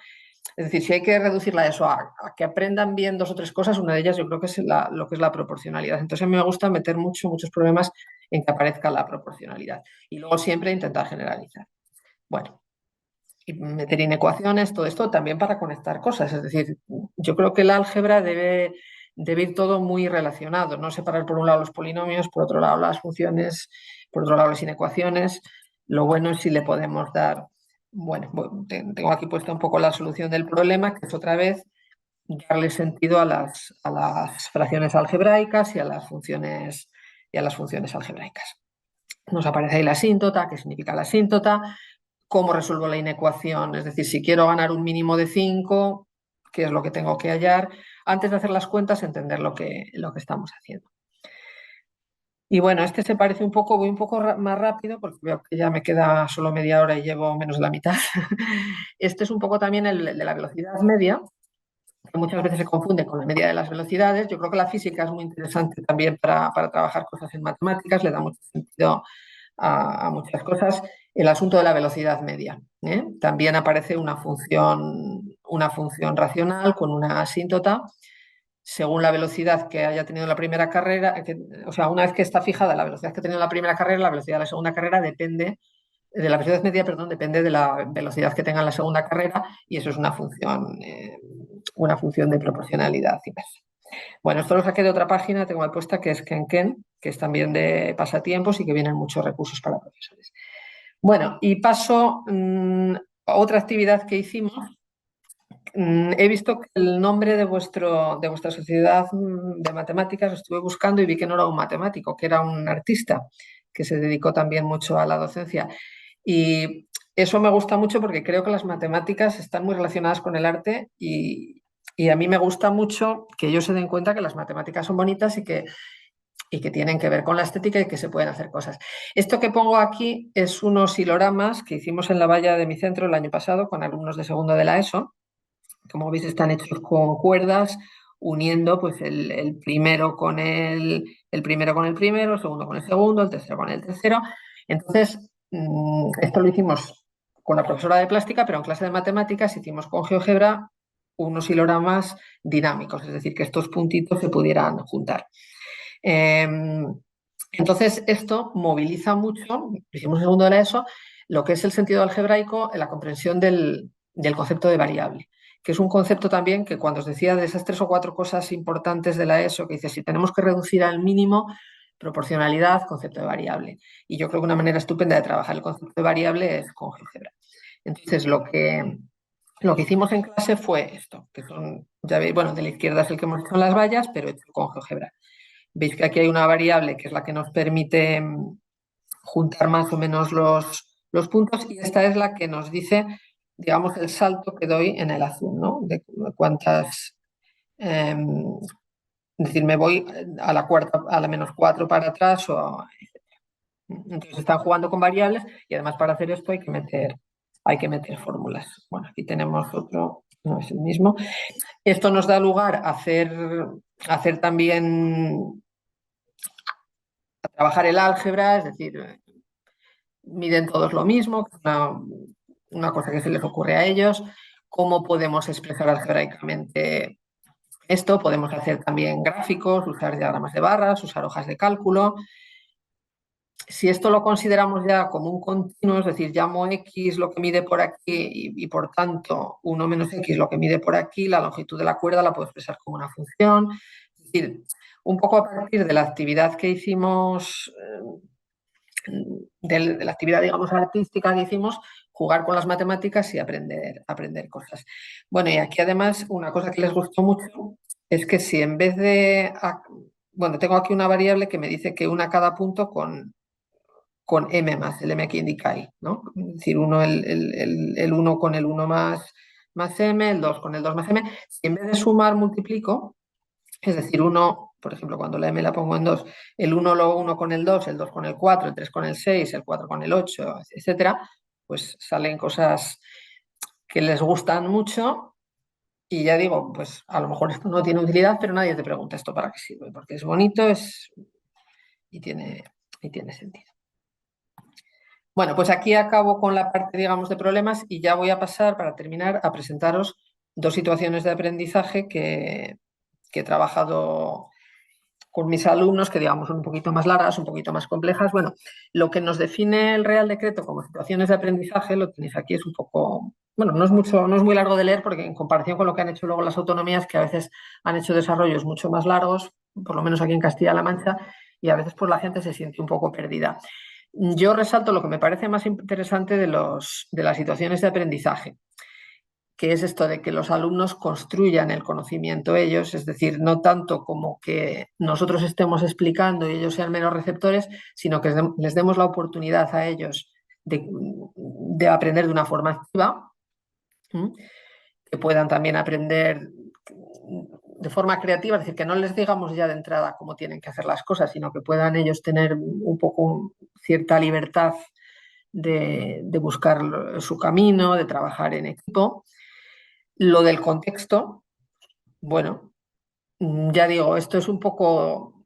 Es decir, si hay que reducir la ESO a que aprendan bien dos o tres cosas, una de ellas yo creo que es lo que es la proporcionalidad. Entonces a mí me gusta meter muchos problemas en que aparezca la proporcionalidad y luego siempre intentar generalizar. Bueno, y meter inecuaciones, todo esto también para conectar cosas. Es decir, yo creo que el álgebra debe ir todo muy relacionado, no separar por un lado los polinomios, por otro lado las funciones, por otro lado las inecuaciones. Lo bueno es si le podemos dar, bueno, tengo aquí puesta un poco la solución del problema, que es otra vez darle sentido a las fracciones algebraicas y a las funciones algebraicas. Nos aparece ahí la asíntota, qué significa la asíntota, cómo resuelvo la inecuación, es decir, si quiero ganar un mínimo de 5, qué es lo que tengo que hallar, antes de hacer las cuentas, entender lo que estamos haciendo. Y bueno, este se parece un poco, voy un poco más rápido porque veo que ya me queda solo media hora y llevo menos de la mitad. Este es un poco también el de la velocidad media, que muchas veces se confunde con la media de las velocidades. Yo creo que la física es muy interesante también para trabajar cosas en matemáticas, le da mucho sentido a muchas cosas. El asunto de la velocidad media. También aparece una función racional con una asíntota según la velocidad que haya tenido la primera carrera, o sea, una vez que está fijada la velocidad que ha tenido la primera carrera, la velocidad de la segunda carrera depende de la velocidad media, perdón, depende de la velocidad que tenga en la segunda carrera y eso es una función de proporcionalidad inversa. Bueno, esto lo saqué de otra página, tengo puesta que es KenKen, que es también de pasatiempos y que vienen muchos recursos para profesores. Bueno, y paso a otra actividad que hicimos. He visto que el nombre de vuestra sociedad de matemáticas lo estuve buscando y vi que no era un matemático, que era un artista que se dedicó también mucho a la docencia. Y eso me gusta mucho porque creo que las matemáticas están muy relacionadas con el arte y a mí me gusta mucho que ellos se den cuenta que las matemáticas son bonitas y que tienen que ver con la estética y que se pueden hacer cosas. Esto que pongo aquí es unos hiloramas que hicimos en la valla de mi centro el año pasado con alumnos de segundo de la ESO. Como veis, están hechos con cuerdas, uniendo pues, el primero con el primero con el primero, el segundo con el segundo, el tercero con el tercero. Entonces, esto lo hicimos con la profesora de plástica, pero en clase de matemáticas hicimos con GeoGebra unos hiloramas dinámicos, es decir, que estos puntitos se pudieran juntar. Entonces, esto moviliza mucho, lo hicimos en segundo de la ESO, lo que es el sentido algebraico en la comprensión del concepto de variable, que es un concepto también que cuando os decía de esas 3 o 4 cosas importantes de la ESO, que dice, si tenemos que reducir al mínimo, proporcionalidad, concepto de variable. Y yo creo que una manera estupenda de trabajar el concepto de variable es con GeoGebra. Entonces, lo que hicimos en clase fue esto, que son, ya veis, bueno, de la izquierda es el que hemos hecho en las vallas, pero hecho con GeoGebra. Veis que aquí hay una variable que es la que nos permite juntar más o menos los puntos y esta es la que nos dice, digamos, el salto que doy en el azul, ¿no? De cuántas, es decir, me voy a la cuarta, a la -4 para atrás entonces están jugando con variables y además para hacer esto hay que meter fórmulas. Bueno, aquí tenemos otro, no es el mismo. Esto nos da lugar a hacer también, a trabajar el álgebra, es decir, miden todos lo mismo, que es una cosa que se les ocurre a ellos. ¿Cómo podemos expresar algebraicamente esto? Podemos hacer también gráficos, usar diagramas de barras, usar hojas de cálculo. Si esto lo consideramos ya como un continuo, es decir, llamo x lo que mide por aquí y por tanto 1 menos x lo que mide por aquí, la longitud de la cuerda la puedo expresar como una función. Es decir, un poco a partir de la actividad que hicimos, de la actividad, digamos, artística que hicimos, jugar con las matemáticas y aprender cosas. Bueno, y aquí además una cosa que les gustó mucho es que si en vez de, bueno, tengo aquí una variable que me dice que una cada punto con m más, el m que indica ahí, ¿no? Es decir, el 1 con el 1 más m, el 2 con el 2 más m. Si en vez de sumar multiplico, es decir, 1, por ejemplo, cuando la m la pongo en 2, el 1 lo 1 con el 2, el 2 con el 4, el 3 con el 6, el 4 con el 8, etcétera, pues salen cosas que les gustan mucho Y ya digo, pues a lo mejor esto no tiene utilidad, pero nadie te pregunta esto para qué sirve, porque es bonito y, tiene, y tiene sentido. Bueno, pues aquí acabo con la parte, digamos, de problemas y ya voy a pasar, para terminar, a presentaros dos situaciones de aprendizaje que he trabajado con mis alumnos, que digamos son un poquito más largas, un poquito más complejas. Bueno, lo que nos define el Real Decreto como situaciones de aprendizaje, lo tenéis aquí, es un poco, bueno, no es mucho, no es muy largo de leer, porque en comparación con lo que han hecho luego las autonomías, que a veces han hecho desarrollos mucho más largos, por lo menos aquí en Castilla-La Mancha, y a veces pues la gente se siente un poco perdida. Yo resalto lo que me parece más interesante de las situaciones de aprendizaje, que es esto de que los alumnos construyan el conocimiento ellos, es decir, no tanto como que nosotros estemos explicando y ellos sean menos receptores, sino que les demos la oportunidad a ellos de aprender de una forma activa, ¿sí? Que puedan también aprender de forma creativa, es decir, que no les digamos ya de entrada cómo tienen que hacer las cosas, sino que puedan ellos tener un poco cierta libertad de buscar su camino, de trabajar en equipo. Lo del contexto, bueno, ya digo, esto es un poco,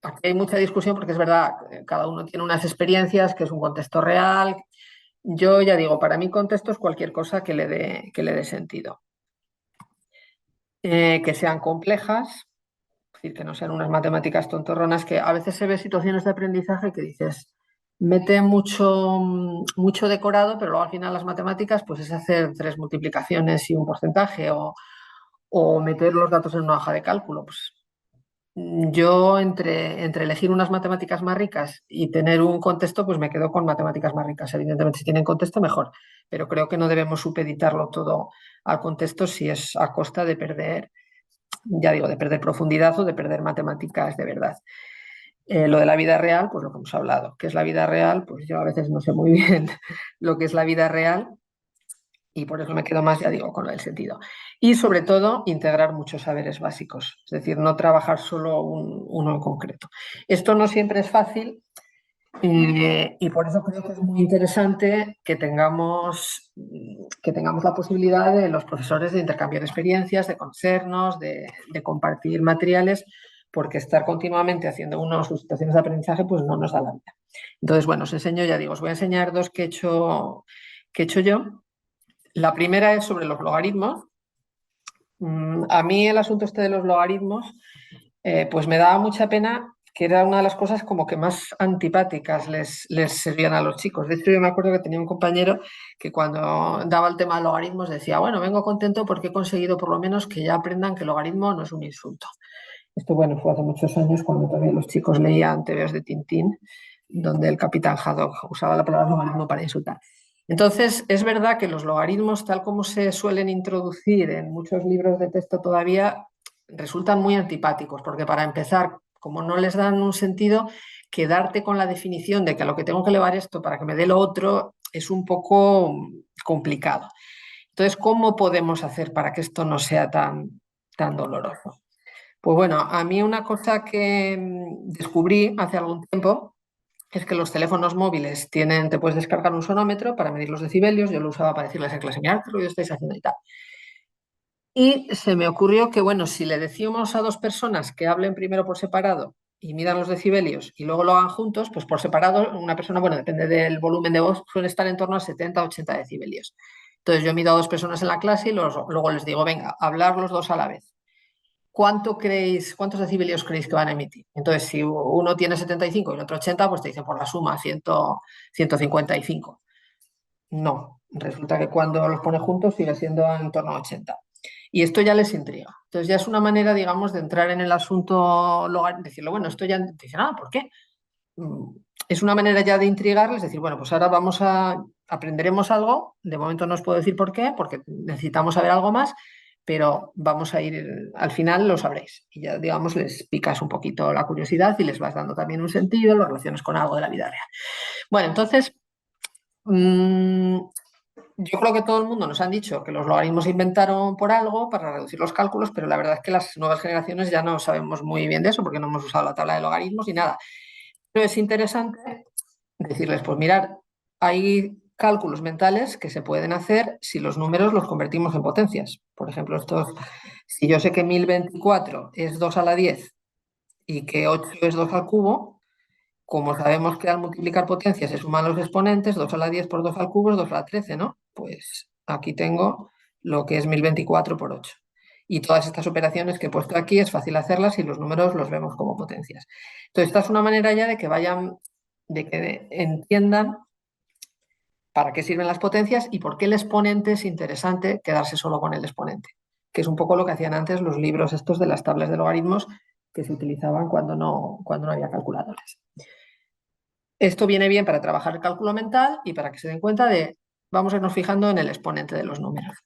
aquí hay mucha discusión porque es verdad, cada uno tiene unas experiencias, que es un contexto real. Yo ya digo, para mí contexto es cualquier cosa que le dé sentido. Que sean complejas, es decir, que no sean unas matemáticas tontorronas, que a veces se ve situaciones de aprendizaje que dices, mete mucho decorado, pero luego al final las matemáticas pues es hacer tres multiplicaciones y un porcentaje o meter los datos en una hoja de cálculo. Pues yo entre elegir unas matemáticas más ricas y tener un contexto, pues me quedo con matemáticas más ricas. Evidentemente, si tienen contexto, mejor. Pero creo que no debemos supeditarlo todo al contexto si es a costa de perder, ya digo, de perder profundidad o de perder matemáticas de verdad. Lo de la vida real, pues lo que hemos hablado. ¿Qué es la vida real? Pues yo a veces no sé muy bien lo que es la vida real y por eso me quedo más, ya digo, con lo del sentido. Y sobre todo, integrar muchos saberes básicos, es decir, no trabajar solo uno en concreto. Esto no siempre es fácil y por eso creo que es muy interesante que tengamos la posibilidad de los profesores de intercambiar experiencias, de conocernos, de compartir materiales, porque estar continuamente haciendo uno sus situaciones de aprendizaje pues no nos da la vida. Entonces, bueno, os enseño, ya digo, os voy a enseñar dos que he hecho yo. La primera es sobre los logaritmos. A mí el asunto este de los logaritmos, pues me daba mucha pena, que era una de las cosas como que más antipáticas les servían a los chicos. De hecho, yo me acuerdo que tenía un compañero que cuando daba el tema de logaritmos decía, bueno, vengo contento porque he conseguido por lo menos que ya aprendan que el logaritmo no es un insulto. Esto, bueno, fue hace muchos años cuando todavía los chicos leían TVOs de Tintín, donde el capitán Haddock usaba la palabra logaritmo para insultar. Entonces, es verdad que los logaritmos, tal como se suelen introducir en muchos libros de texto todavía, resultan muy antipáticos, porque para empezar, como no les dan un sentido, quedarte con la definición de que a lo que tengo que elevar esto para que me dé lo otro es un poco complicado. Entonces, ¿cómo podemos hacer para que esto no sea tan doloroso? Pues bueno, a mí una cosa que descubrí hace algún tiempo es que los teléfonos móviles te puedes descargar un sonómetro para medir los decibelios. Yo lo usaba para decirles en clase, mirad qué ruido estáis haciendo y tal. Y se me ocurrió que, bueno, si le decimos a dos personas que hablen primero por separado y midan los decibelios y luego lo hagan juntos, pues por separado, una persona, bueno, depende del volumen de voz, suele estar en torno a 70 80 decibelios. Entonces yo mido a dos personas en la clase y luego les digo, venga, hablar los dos a la vez. ¿Cuántos decibelios creéis que van a emitir? Entonces, si uno tiene 75 y el otro 80, pues te dicen por la suma 155. No, resulta que cuando los pone juntos sigue siendo en torno a 80. Y esto ya les intriga. Entonces ya es una manera, digamos, de entrar en el asunto, decirlo, bueno, esto ya, dicen, ah, ¿por qué? Es una manera ya de intrigarles, decir, bueno, pues ahora aprenderemos algo, de momento no os puedo decir por qué, porque necesitamos saber algo más, pero vamos a ir, al final lo sabréis. Y ya, digamos, les picas un poquito la curiosidad y les vas dando también un sentido, lo relaciones con algo de la vida real. Bueno, entonces, yo creo que todo el mundo nos han dicho que los logaritmos se inventaron por algo, para reducir los cálculos, pero la verdad es que las nuevas generaciones ya no sabemos muy bien de eso, porque no hemos usado la tabla de logaritmos ni nada. Pero es interesante decirles, pues mirad, hay cálculos mentales que se pueden hacer si los números los convertimos en potencias. Por ejemplo, si yo sé que 1024 es 2 a la 10 y que 8 es 2 al cubo, como sabemos que al multiplicar potencias se suman los exponentes, 2 a la 10 por 2 al cubo es 2 a la 13, ¿no? Pues aquí tengo lo que es 1024 por 8. Y todas estas operaciones que he puesto aquí es fácil hacerlas y los números los vemos como potencias. Entonces, esta es una manera ya de que entiendan para qué sirven las potencias y por qué el exponente es interesante quedarse solo con el exponente, que es un poco lo que hacían antes los libros estos de las tablas de logaritmos que se utilizaban cuando no había calculadores. Esto viene bien para trabajar el cálculo mental y para que se den cuenta vamos a irnos fijando en el exponente de los números.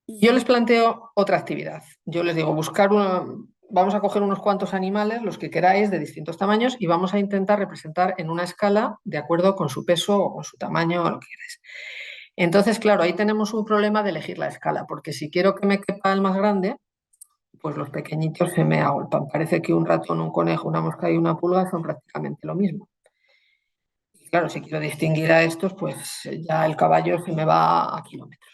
Yo les planteo otra actividad. Yo les digo, vamos a coger unos cuantos animales, los que queráis, de distintos tamaños, y vamos a intentar representar en una escala de acuerdo con su peso o con su tamaño o lo que queráis. Entonces, claro, ahí tenemos un problema de elegir la escala, porque si quiero que me quepa el más grande, pues los pequeñitos se me agolpan. Parece que un ratón, un conejo, una mosca y una pulga son prácticamente lo mismo. Y claro, si quiero distinguir a estos, pues ya el caballo se me va a kilómetros.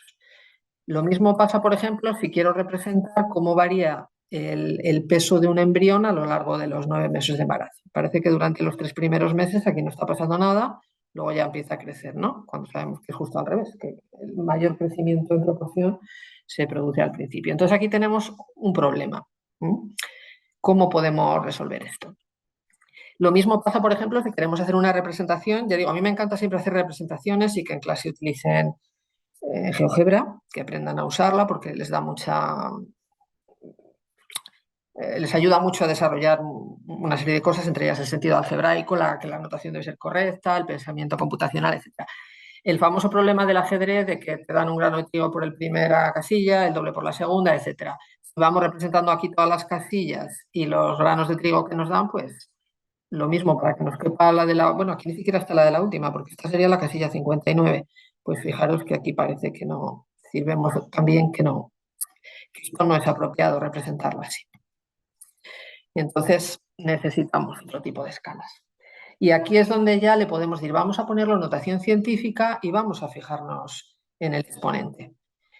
Lo mismo pasa, por ejemplo, si quiero representar cómo varía el peso de un embrión a lo largo de los 9 meses de embarazo. Parece que durante los 3 primeros meses aquí no está pasando nada, luego ya empieza a crecer, ¿no? Cuando sabemos que es justo al revés, que el mayor crecimiento en proporción se produce al principio. Entonces aquí tenemos un problema. ¿Cómo podemos resolver esto? Lo mismo pasa, por ejemplo, si queremos hacer una representación. Ya digo, a mí me encanta siempre hacer representaciones y que en clase utilicen GeoGebra, que aprendan a usarla porque les da les ayuda mucho a desarrollar una serie de cosas, entre ellas el sentido algebraico, que la notación debe ser correcta, el pensamiento computacional, etc. El famoso problema del ajedrez de que te dan un grano de trigo por la primera casilla, el doble por la segunda, etc. Si vamos representando aquí todas las casillas y los granos de trigo que nos dan, pues lo mismo para que nos quepa la de la... Bueno, aquí ni siquiera está la de la última, porque esta sería la casilla 59. Pues fijaros que aquí parece que no sirvemos también que esto no es apropiado representarlo así. Y entonces necesitamos otro tipo de escalas. Y aquí es donde ya le podemos decir, vamos a ponerlo en notación científica y vamos a fijarnos en el exponente.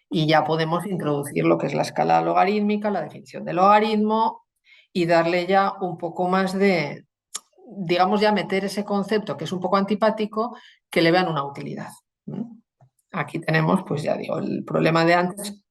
Y ya podemos introducir lo que es la escala logarítmica, la definición de logaritmo y darle ya un poco más de, digamos, ya meter ese concepto que es un poco antipático, que le vean una utilidad. Aquí tenemos, pues ya digo, el problema de antes.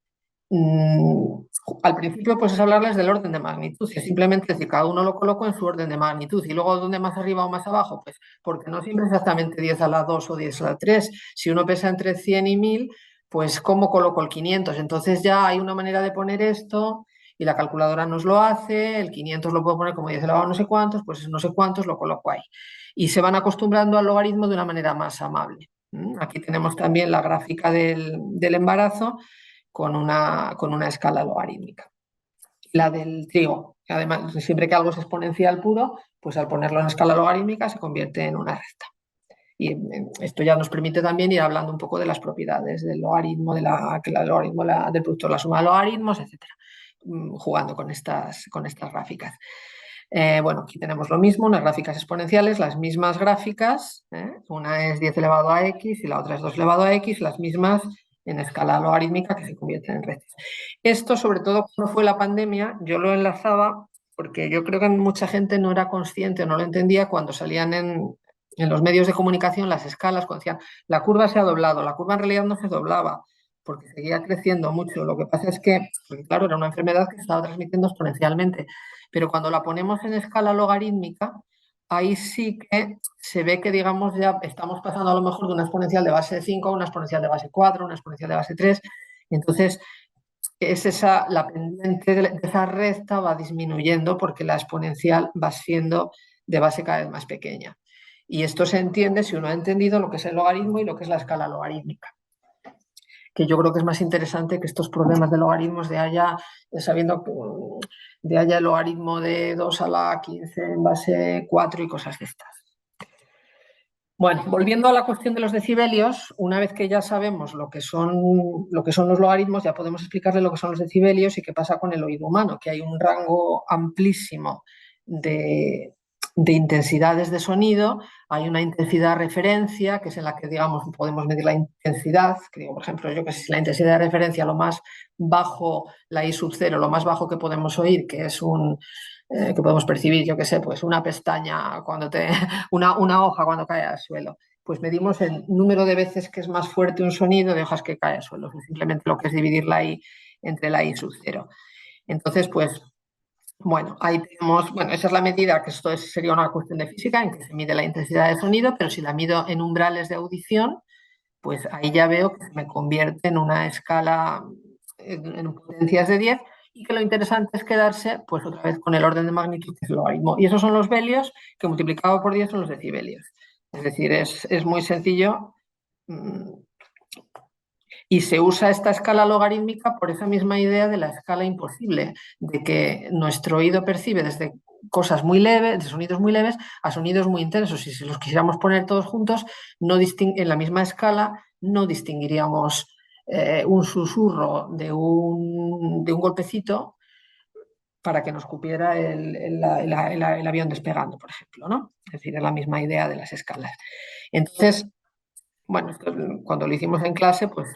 Al principio pues es hablarles del orden de magnitud, que simplemente si cada uno lo coloco en su orden de magnitud y luego dónde más arriba o más abajo, pues porque no siempre exactamente 10 a la 2 o 10 a la 3. Si uno pesa entre 100 y 1000, pues ¿cómo coloco el 500? Entonces ya hay una manera de poner esto y la calculadora nos lo hace, el 500 lo puedo poner como 10 elevado a no sé cuántos, pues no sé cuántos lo coloco ahí. Y se van acostumbrando al logaritmo de una manera más amable. Aquí tenemos también la gráfica del embarazo con una escala logarítmica. La del trigo, además, siempre que algo es exponencial puro, pues al ponerlo en escala logarítmica se convierte en una recta. Y esto ya nos permite también ir hablando un poco de las propiedades del logaritmo, del producto de la suma de logaritmos, etcétera, jugando con estas gráficas. Bueno, aquí tenemos lo mismo, unas gráficas exponenciales, las mismas gráficas, una es 10 elevado a x y la otra es 2 elevado a x, las mismas en escala logarítmica que se convierten en rectas. Esto, sobre todo cuando fue la pandemia, yo lo enlazaba porque yo creo que mucha gente no era consciente o no lo entendía cuando salían en los medios de comunicación las escalas, cuando decían la curva se ha doblado, la curva en realidad no se doblaba porque seguía creciendo mucho. Lo que pasa es que, porque, claro, era una enfermedad que estaba transmitiendo exponencialmente, pero cuando la ponemos en escala logarítmica, ahí sí que se ve que, digamos, ya estamos pasando a lo mejor de una exponencial de base 5 a una exponencial de base 4, una exponencial de base 3. Entonces, la pendiente de esa recta va disminuyendo porque la exponencial va siendo de base cada vez más pequeña. Y esto se entiende si uno ha entendido lo que es el logaritmo y lo que es la escala logarítmica, que yo creo que es más interesante que estos problemas de logaritmos sabiendo que de haya el logaritmo de 2 a la 15 en base 4 y cosas de estas. Bueno, volviendo a la cuestión de los decibelios, una vez que ya sabemos lo que son los logaritmos, ya podemos explicarle lo que son los decibelios y qué pasa con el oído humano, que hay un rango amplísimo de de intensidades de sonido. Hay una intensidad referencia, que es en la que, digamos, podemos medir la intensidad, que digo, por ejemplo, yo que sé, si la intensidad de referencia, lo más bajo, la I sub 0, lo más bajo que podemos oír, que es que podemos percibir, yo que sé, pues una pestaña, una hoja cuando cae al suelo. Pues medimos el número de veces que es más fuerte un sonido de hojas que cae al suelo, simplemente lo que es dividir la I entre la I sub 0. Entonces, pues, bueno, ahí tenemos, bueno, esa es la medida, que esto sería una cuestión de física, en que se mide la intensidad de sonido, pero si la mido en umbrales de audición, pues ahí ya veo que se me convierte en una escala en potencias de 10, y que lo interesante es quedarse, pues otra vez con el orden de magnitud, que es el logaritmo. Y esos son los velios, que multiplicado por 10 son los decibelios. Es decir, es muy sencillo. Y se usa esta escala logarítmica por esa misma idea de la escala imposible, de que nuestro oído percibe desde cosas muy leves, de sonidos muy leves, a sonidos muy intensos. Y si los quisiéramos poner todos juntos, en la misma escala, no distinguiríamos un susurro de un golpecito para que nos cupiera el avión despegando, por ejemplo, ¿no? Es decir, es la misma idea de las escalas. Entonces, bueno, cuando lo hicimos en clase, pues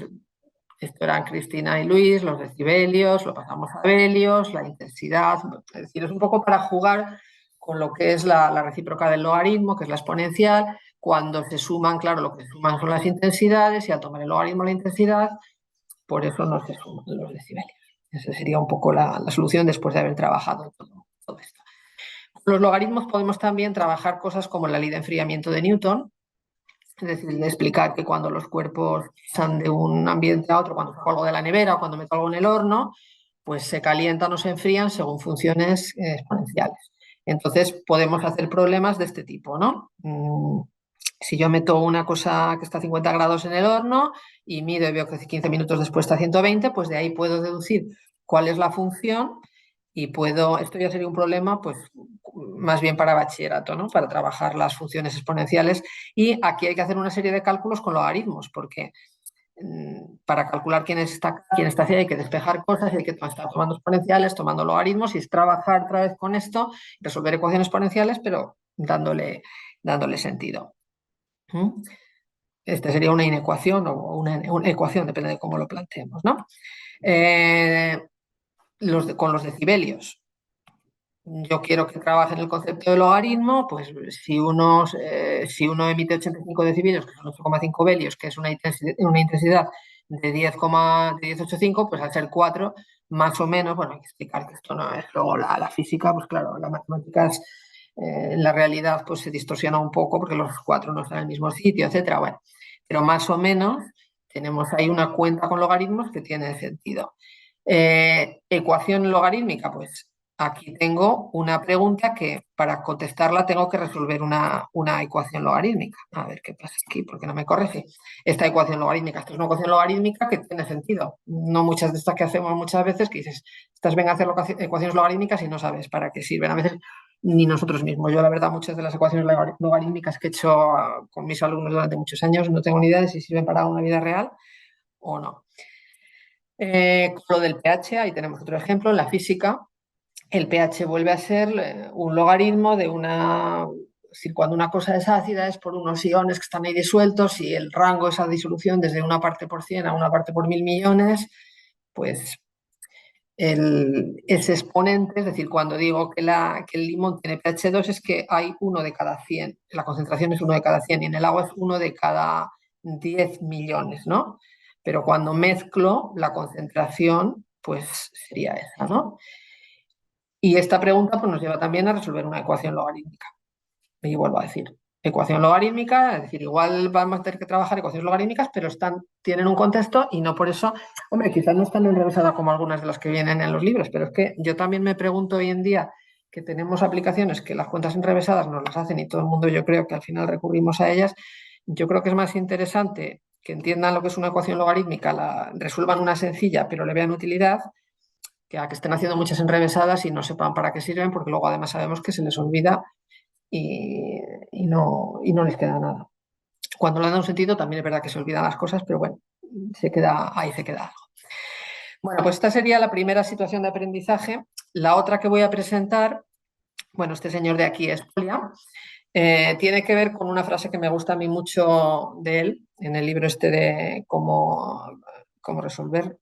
esto eran Cristina y Luis, los decibelios, lo pasamos a velios, la intensidad. Es decir, es un poco para jugar con lo que es la recíproca del logaritmo, que es la exponencial. Cuando se suman, claro, lo que se suman son las intensidades, y al tomar el logaritmo la intensidad, por eso no se suman los decibelios. Esa sería un poco la solución después de haber trabajado todo esto. Con los logaritmos podemos también trabajar cosas como la ley de enfriamiento de Newton, es decir, de explicar que cuando los cuerpos pasan de un ambiente a otro, cuando saco algo de la nevera o cuando meto algo en el horno, pues se calientan o se enfrían según funciones exponenciales. Entonces podemos hacer problemas de este tipo, ¿no? Si yo meto una cosa que está a 50 grados en el horno y mido y veo que 15 minutos después está a 120, pues de ahí puedo deducir cuál es la función, y esto ya sería un problema, pues más bien para bachillerato, ¿no? Para trabajar las funciones exponenciales. Y aquí hay que hacer una serie de cálculos con logaritmos, porque para calcular quién está hacia, hay que despejar cosas, y hay que estar tomando exponenciales, tomando logaritmos, y es trabajar otra vez con esto, resolver ecuaciones exponenciales, pero dándole sentido. Esta sería una inecuación o una ecuación, depende de cómo lo planteemos, ¿no? Con los decibelios. Yo quiero que trabaje en el concepto de logaritmo, pues si uno emite 85 decibelios, que son 8,5 velios, que es una intensidad de 10,85, pues al ser 4, más o menos, bueno, hay que explicar que esto no es luego la física, pues claro, las matemáticas en la realidad pues se distorsiona un poco porque los 4 no están en el mismo sitio, etcétera. Bueno, pero más o menos tenemos ahí una cuenta con logaritmos que tiene sentido. Ecuación logarítmica, pues aquí tengo una pregunta que para contestarla tengo que resolver una ecuación logarítmica. A ver qué pasa aquí, porque no me corrige. Esta ecuación logarítmica, esta es una ecuación logarítmica que tiene sentido. No muchas de estas que hacemos muchas veces, que dices, estás ven a hacer ecuaciones logarítmicas y no sabes para qué sirven. A veces ni nosotros mismos. Yo, la verdad, muchas de las ecuaciones logarítmicas que he hecho con mis alumnos durante muchos años no tengo ni idea de si sirven para una vida real o no. Con lo del pH, ahí tenemos otro ejemplo. En la física, el pH vuelve a ser un logaritmo de cuando una cosa es ácida es por unos iones que están ahí disueltos, y el rango de esa disolución desde una parte por 100 a una parte por 1000 millones, pues ese exponente, es decir, cuando digo que el limón tiene pH 2, es que hay 1 de cada 100, la concentración es 1 de cada 100, y en el agua es 1 de cada 10 millones, ¿no? Pero cuando mezclo la concentración, pues sería esa, ¿no? Y esta pregunta pues, nos lleva también a resolver una ecuación logarítmica. Y vuelvo a decir, ecuación logarítmica, es decir, igual vamos a tener que trabajar ecuaciones logarítmicas, pero tienen un contexto, y no por eso, hombre, quizás no están enrevesadas como algunas de las que vienen en los libros, pero es que yo también me pregunto hoy en día, que tenemos aplicaciones que las cuentas enrevesadas nos las hacen, y todo el mundo, yo creo que al final recurrimos a ellas. Yo creo que es más interesante que entiendan lo que es una ecuación logarítmica, resuelvan una sencilla, pero le vean utilidad, que estén haciendo muchas enrevesadas y no sepan para qué sirven, porque luego además sabemos que se les olvida y no les queda nada. Cuando le dan un sentido también es verdad que se olvidan las cosas, pero bueno, ahí se queda algo. Bueno, pues esta sería la primera situación de aprendizaje. La otra que voy a presentar bueno, este señor de aquí es Polia, tiene que ver con una frase que me gusta a mí mucho de él, en el libro este de cómo resolver,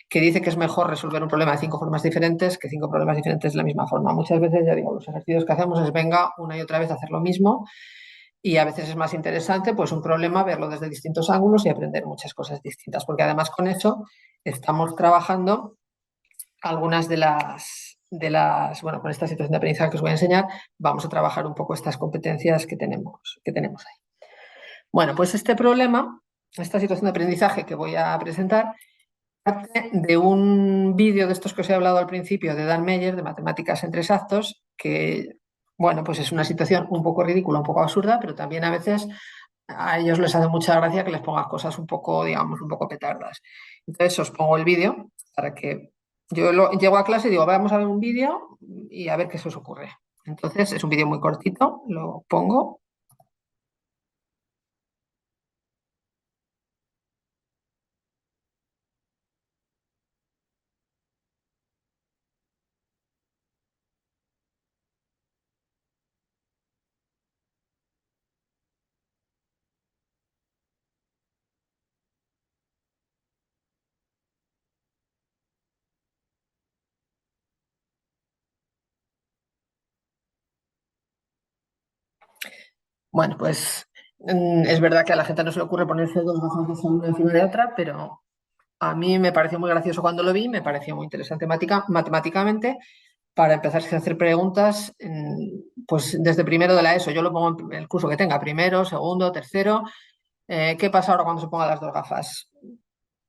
que dice que es mejor resolver un problema de 5 formas diferentes que 5 problemas diferentes de la misma forma. Muchas veces, ya digo, los ejercicios que hacemos es venga una y otra vez a hacer lo mismo y a veces es más interesante pues un problema verlo desde distintos ángulos y aprender muchas cosas distintas, porque además con eso estamos trabajando algunas bueno, con esta situación de aprendizaje que os voy a enseñar, vamos a trabajar un poco estas competencias que tenemos ahí. Bueno, pues este problema, esta situación de aprendizaje que voy a presentar, parte de un vídeo de estos que os he hablado al principio de Dan Meyer, de Matemáticas en 3 actos, que, bueno, pues es una situación un poco ridícula, un poco absurda, pero también a veces a ellos les hace mucha gracia que les pongas cosas un poco, digamos, un poco petardas. Entonces os pongo el vídeo para que llego a clase y digo, vamos a ver un vídeo y a ver qué se os ocurre. Entonces es un vídeo muy cortito, lo pongo. Bueno, pues es verdad que a la gente no se le ocurre ponerse 2 gafas de sol una encima de otra, pero a mí me pareció muy gracioso cuando lo vi, me pareció muy interesante matemáticamente para empezar a hacer preguntas, pues desde primero de la ESO. Yo lo pongo en el curso que tenga, primero, segundo, tercero. ¿Qué pasa ahora cuando se pongan las 2 gafas?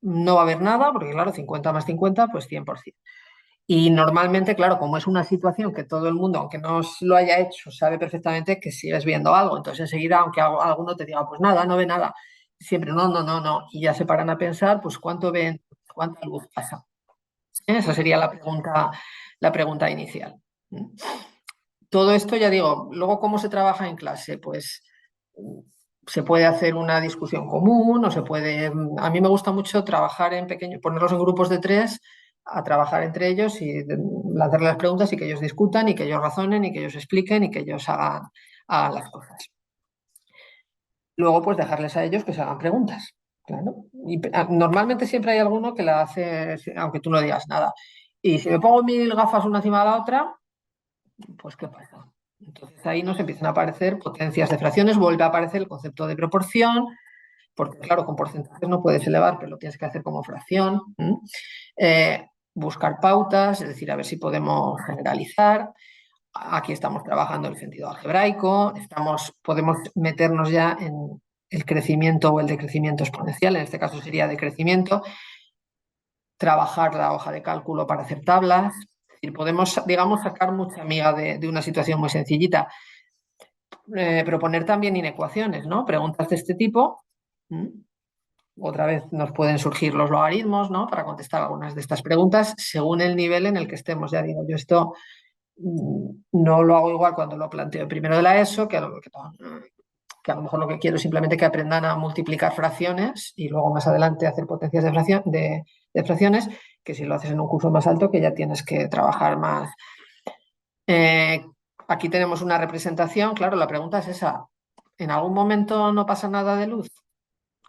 No va a haber nada, porque claro, 50 más 50, pues 100%. Y normalmente, claro, como es una situación que todo el mundo, aunque no lo haya hecho, sabe perfectamente que sigues viendo algo. Entonces enseguida, aunque alguno te diga, pues nada, no ve nada, siempre no, no, no, no. Y ya se paran a pensar, pues cuánto ven, cuánta luz pasa. Esa sería la pregunta inicial. Todo esto, ya digo, luego cómo se trabaja en clase, pues se puede hacer una discusión común o se puede... A mí me gusta mucho trabajar en pequeños, ponerlos en grupos de 3, a trabajar entre ellos y hacerles las preguntas y que ellos discutan y que ellos razonen y que ellos expliquen y que ellos hagan las cosas. Luego, pues dejarles a ellos que se hagan preguntas. Claro. Y normalmente siempre hay alguno que la hace, aunque tú no digas nada. Y si me pongo 1000 gafas una encima de la otra, pues ¿qué pasa? Entonces ahí nos empiezan a aparecer potencias de fracciones, vuelve a aparecer el concepto de proporción, porque claro, con porcentajes no puedes elevar, pero lo tienes que hacer como fracción. Buscar pautas, es decir, a ver si podemos generalizar. Aquí estamos trabajando el sentido algebraico, podemos meternos ya en el crecimiento o el decrecimiento exponencial, en este caso sería decrecimiento, trabajar la hoja de cálculo para hacer tablas. Es decir, podemos, digamos, sacar mucha miga de una situación muy sencillita. Proponer también inecuaciones, ¿no? Preguntas de este tipo. Otra vez nos pueden surgir los logaritmos, ¿no? Para contestar algunas de estas preguntas según el nivel en el que estemos. Ya digo, yo esto no lo hago igual cuando lo planteo primero de la ESO, que a lo mejor lo que quiero es simplemente que aprendan a multiplicar fracciones y luego más adelante hacer potencias de fracciones, que si lo haces en un curso más alto, que ya tienes que trabajar más. Eh, Aquí tenemos una representación, claro, la pregunta es esa. ¿En algún momento no pasa nada de luz?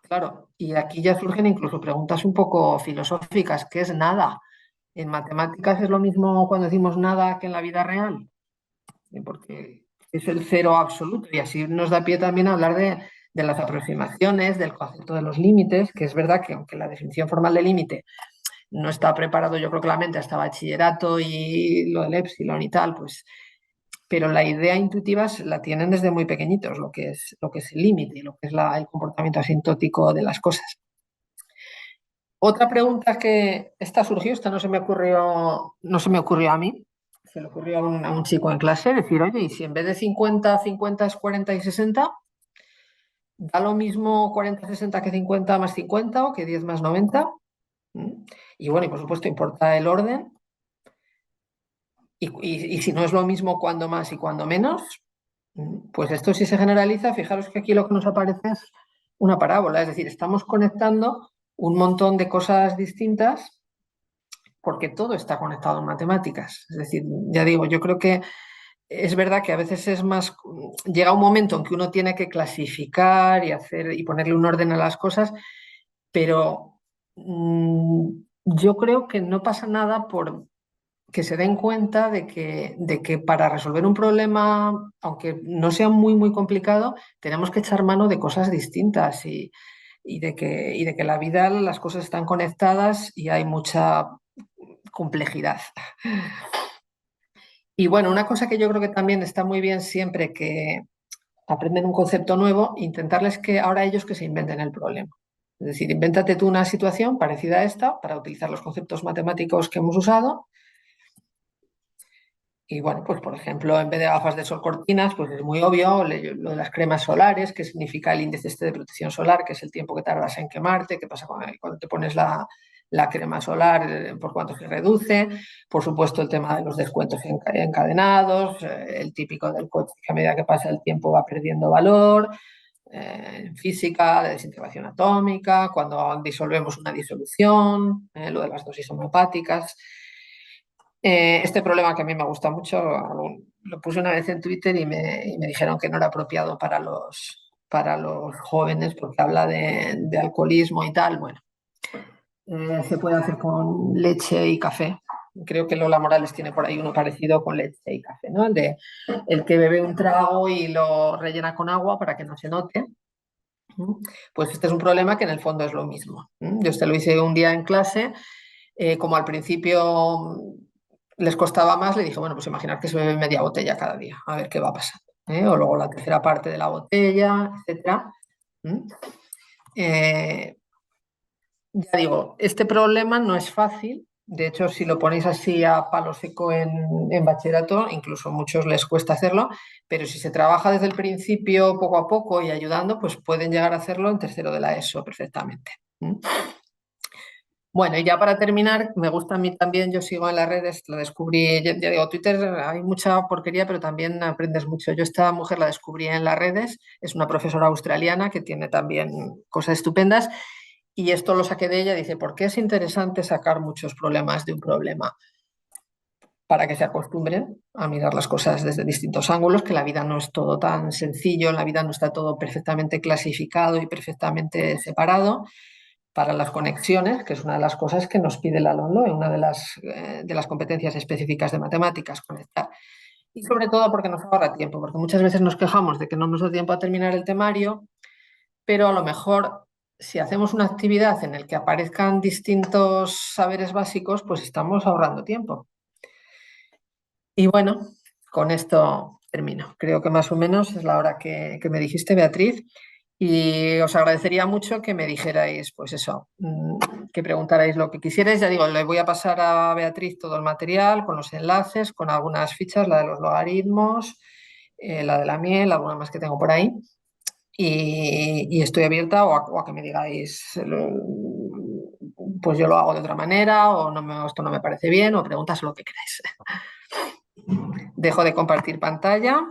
Claro, y aquí ya surgen incluso preguntas un poco filosóficas. ¿Qué es nada? ¿En matemáticas es lo mismo cuando decimos nada que en la vida real? Porque es el cero absoluto y así nos da pie también a hablar de las aproximaciones, del concepto de los límites, que es verdad que aunque la definición formal de límite no está preparado, yo creo que la mente hasta bachillerato y lo del epsilon y tal, pues, pero la idea intuitiva la tienen desde muy pequeñitos, lo que es el límite y lo que es el comportamiento asintótico de las cosas. Otra pregunta que esta surgió, esta no se me ocurrió a mí, se le ocurrió a un chico en clase, decir, oye, ¿y si en vez de 50, 50 es 40 y 60, da lo mismo 40, 60 que 50 más 50 o que 10 más 90? Y bueno, y por supuesto importa el orden. Y si no es lo mismo cuando más y cuando menos, pues esto sí se generaliza. Fijaros que aquí lo que nos aparece es una parábola, es decir, estamos conectando un montón de cosas distintas porque todo está conectado en matemáticas. Es decir, ya digo, yo creo que es verdad que a veces es más, llega un momento en que uno tiene que clasificar y hacer y ponerle un orden a las cosas, pero yo creo que no pasa nada por que se den cuenta de que para resolver un problema, aunque no sea muy, muy complicado, tenemos que echar mano de cosas distintas y de que la vida, las cosas están conectadas y hay mucha complejidad. Y bueno, una cosa que yo creo que también está muy bien siempre que aprenden un concepto nuevo, intentarles que ahora ellos que se inventen el problema. Es decir, invéntate tú una situación parecida a esta para utilizar los conceptos matemáticos que hemos usado. Y bueno, pues por ejemplo, en vez de gafas de sol cortinas, pues es muy obvio lo de las cremas solares, que significa el índice este de protección solar, que es el tiempo que tardas en quemarte, qué pasa cuando te pones la crema solar, por cuánto se reduce. Por supuesto, el tema de los descuentos encadenados, el típico del coche que a medida que pasa el tiempo va perdiendo valor, en física, de desintegración atómica, cuando disolvemos una disolución, lo de las dosis homeopáticas. Este problema que a mí me gusta mucho, lo puse una vez en Twitter y me dijeron que no era apropiado para los jóvenes porque habla de alcoholismo y tal. Bueno, se puede hacer con leche y café. Creo que Lola Morales tiene por ahí uno parecido con leche y café, ¿no? El que bebe un trago y lo rellena con agua para que no se note. Pues este es un problema que en el fondo es lo mismo. Yo este lo hice un día en clase, como al principio les costaba más, le dije, bueno, pues imaginar que se bebe media botella cada día, a ver qué va a pasar. O luego la tercera parte de la botella, etcétera. Eh, ya digo, este problema no es fácil. De hecho, si lo ponéis así a palo seco en bachillerato, incluso a muchos les cuesta hacerlo, pero si se trabaja desde el principio, poco a poco y ayudando, pues pueden llegar a hacerlo en tercero de la ESO perfectamente. Bueno, y ya para terminar, me gusta a mí también, yo sigo en las redes, lo descubrí, ya digo, Twitter hay mucha porquería, pero también aprendes mucho. Yo esta mujer la descubrí en las redes, es una profesora australiana que tiene también cosas estupendas y esto lo saqué de ella, dice, ¿por qué es interesante sacar muchos problemas de un problema? Para que se acostumbren a mirar las cosas desde distintos ángulos, que la vida no es todo tan sencillo, en la vida no está todo perfectamente clasificado y perfectamente separado para las conexiones, que es una de las cosas que nos pide la LOMLOE, una de las competencias específicas de matemáticas, conectar. Y sobre todo porque nos ahorra tiempo, porque muchas veces nos quejamos de que no nos da tiempo a terminar el temario, pero a lo mejor si hacemos una actividad en la que aparezcan distintos saberes básicos, pues estamos ahorrando tiempo. Y bueno, con esto termino. Creo que más o menos es la hora que me dijiste, Beatriz. Y os agradecería mucho que me dijerais, pues eso, que preguntarais lo que quisierais. Ya digo, le voy a pasar a Beatriz todo el material, con los enlaces, con algunas fichas, la de los logaritmos, la de la miel, alguna más que tengo por ahí. Y estoy abierta o a que me digáis, pues yo lo hago de otra manera, o no esto no me parece bien, o preguntas lo que queráis. Dejo de compartir pantalla.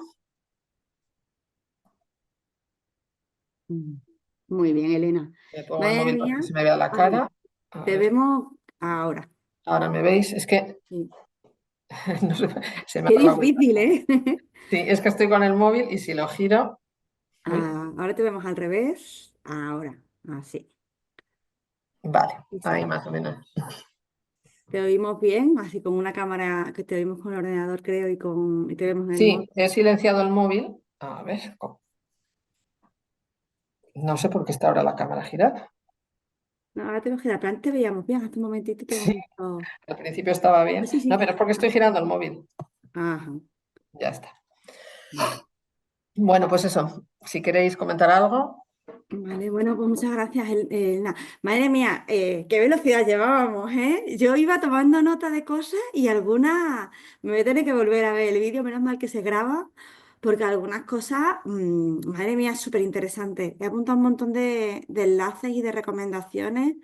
Mm. Muy bien, Elena. Me pongo el Madre móvil para que mía, se me vea la ahí, cara. A te ver, vemos ahora. ahora me veis. Es que Sí. no sé, se me Qué ha dado la vuelta. difícil, ¿eh? Sí, es que estoy con el móvil y si lo giro. Uy, Ah, ahora te vemos al revés. Ahora, así. vale, ahí Listo. más o menos. Te oímos bien, así con una cámara que te oímos con el ordenador, creo, y te vemos en el Sí, móvil. he silenciado el móvil. A ver, no sé por qué está ahora la cámara girada. No, ahora tenemos que dar, pero antes te veíamos bien, hace un momentito te hemos Sí, visto. al principio estaba bien. Sí, No, sí. pero es porque estoy girando el móvil. Ajá. Ya está. Vale. Bueno, pues eso. Si queréis comentar algo. Vale, bueno, pues muchas gracias, Elena. Madre mía, qué velocidad llevábamos, ¿eh? Yo iba tomando nota de cosas y algunas me voy a tener que volver a ver el vídeo, menos mal que se graba, porque algunas cosas, madre mía, súper interesantes. He apuntado un montón de enlaces y de recomendaciones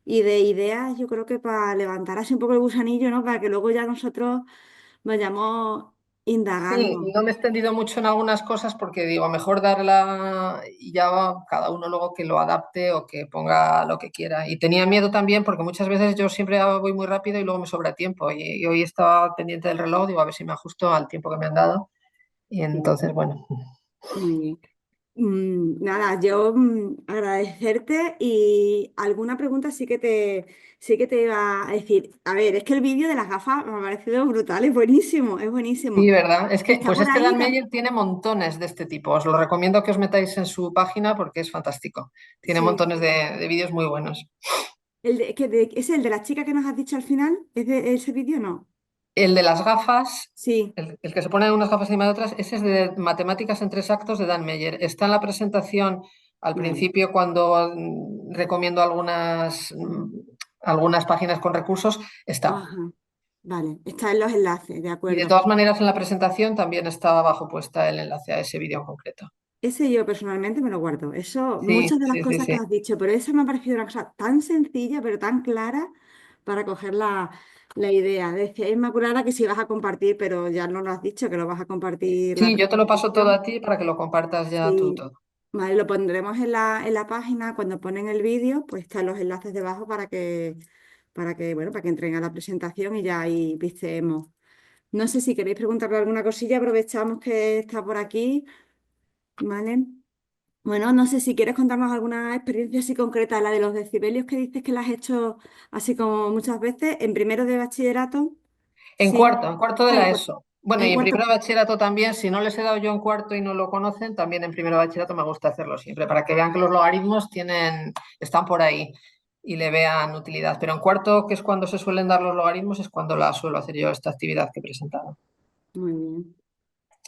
y de ideas, yo creo que para levantar así un poco el gusanillo, ¿no? Para que luego ya nosotros vayamos Sí, indagando. no me he extendido mucho en algunas cosas porque digo, mejor darla y ya cada uno luego que lo adapte o que ponga lo que quiera. Y tenía miedo también porque muchas veces yo siempre voy muy rápido y luego me sobra tiempo. Y hoy estaba pendiente del reloj, digo, a ver si me ajusto al tiempo que me han dado. Y Sí, entonces, bueno, muy bien. Nada, yo agradecerte y alguna pregunta sí que te iba a decir. A ver, es que el vídeo de las gafas me ha parecido brutal, es buenísimo, es buenísimo. sí, ¿verdad? Es que, Está pues por este ahí, Dan Meyer tiene montones de este tipo. Os lo recomiendo que os metáis en su página porque es fantástico. Tiene sí. montones de vídeos muy buenos. ¿Es el de la chica que nos has dicho al final? ¿Es de ese vídeo? No. El de las gafas, Sí. el que se pone unas gafas encima de otras, ese es de Matemáticas en tres actos de Dan Meyer. Está en la presentación al Vale. principio cuando recomiendo algunas páginas con recursos, está. Ajá. Vale. Está en los enlaces, de Y de acuerdo. todas maneras en la presentación también está abajo puesta el enlace a ese vídeo en concreto. Ese yo personalmente me lo guardo. Eso, Sí, muchas de las sí, sí, cosas que sí. has dicho, pero esa me ha parecido una cosa tan sencilla, pero tan clara para coger la idea. Decía Inmaculada que si vas a compartir, pero ya no lo has dicho, que lo vas a compartir la Sí, yo te lo paso todo presentación. a ti para que lo compartas ya tú Sí. todo. Vale, lo pondremos en la página cuando ponen el vídeo, pues están los enlaces debajo bueno, para que entren a la presentación y ya ahí vistemos. No sé si queréis preguntarle alguna cosilla, aprovechamos que está por aquí, ¿vale? Bueno, no sé si quieres contarnos alguna experiencia así concreta, la de los decibelios que dices que la has hecho así como muchas veces, en primero de bachillerato, sí, En cuarto de ah, la ESO. Bueno, en y en cuarto, primero de bachillerato también, si no les he dado yo en cuarto y no lo conocen, también en primero de bachillerato me gusta hacerlo siempre, para que vean que los logaritmos están por ahí y le vean utilidad. Pero en cuarto, que es cuando se suelen dar los logaritmos, es cuando la suelo hacer yo esta actividad que he presentado. muy bien.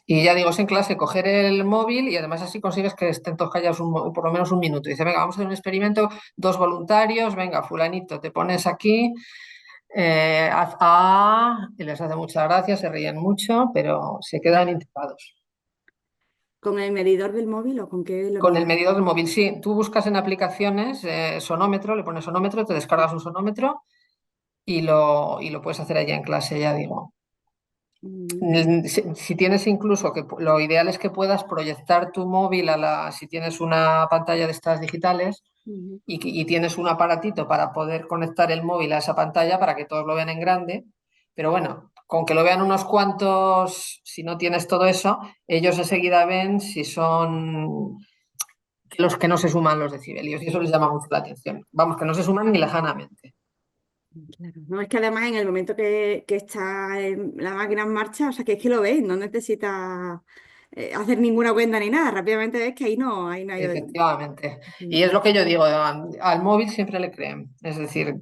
Y ya digo, es en clase coger el móvil y además así consigues que estén todos callados por lo menos un minuto. Y dice, venga, vamos a hacer un experimento, dos voluntarios, venga, fulanito, te pones aquí, haz A, y les hace mucha gracia, se ríen mucho, pero se quedan integrados. ¿Con el medidor del móvil o con qué lo Con el mides? medidor del móvil, sí, tú buscas en aplicaciones sonómetro, le pones sonómetro, te descargas un sonómetro y lo puedes hacer allá en clase, ya digo. Mm, Si tienes incluso, lo ideal es que puedas proyectar tu móvil si tienes una pantalla de estas digitales ujú, y tienes un aparatito para poder conectar el móvil a esa pantalla para que todos lo vean en grande. Pero bueno, con que lo vean unos cuantos, si no tienes todo eso, ellos enseguida ven si son los que no se suman los decibelios y eso les llama mucho la atención. Vamos, que no se suman ni lejanamente. claro. No, es que además en el momento que está la máquina en marcha, o sea, que es que lo ves, no necesitas hacer ninguna cuenta ni nada, rápidamente ves que ahí no hay... Efectivamente. Sí. Y es lo que yo digo, al móvil siempre le creen. Es decir,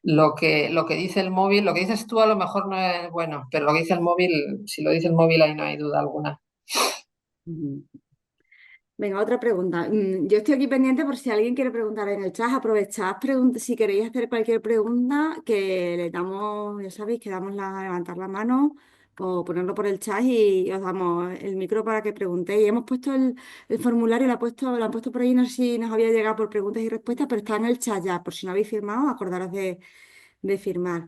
lo que dice el móvil, lo que dices tú a lo mejor no es bueno, pero lo que dice el móvil, si lo dice el móvil ahí no hay duda alguna. Ujú. Venga, otra pregunta. Yo estoy aquí pendiente por si alguien quiere preguntar en el chat. Aprovechad, si queréis hacer cualquier pregunta, que le damos, ya sabéis, que damos levantar la mano o ponerlo por el chat y os damos el micro para que preguntéis. Hemos puesto el formulario, lo han puesto por ahí, no sé si nos había llegado por preguntas y respuestas, pero está en el chat ya. Por si no habéis firmado, acordaros de firmar.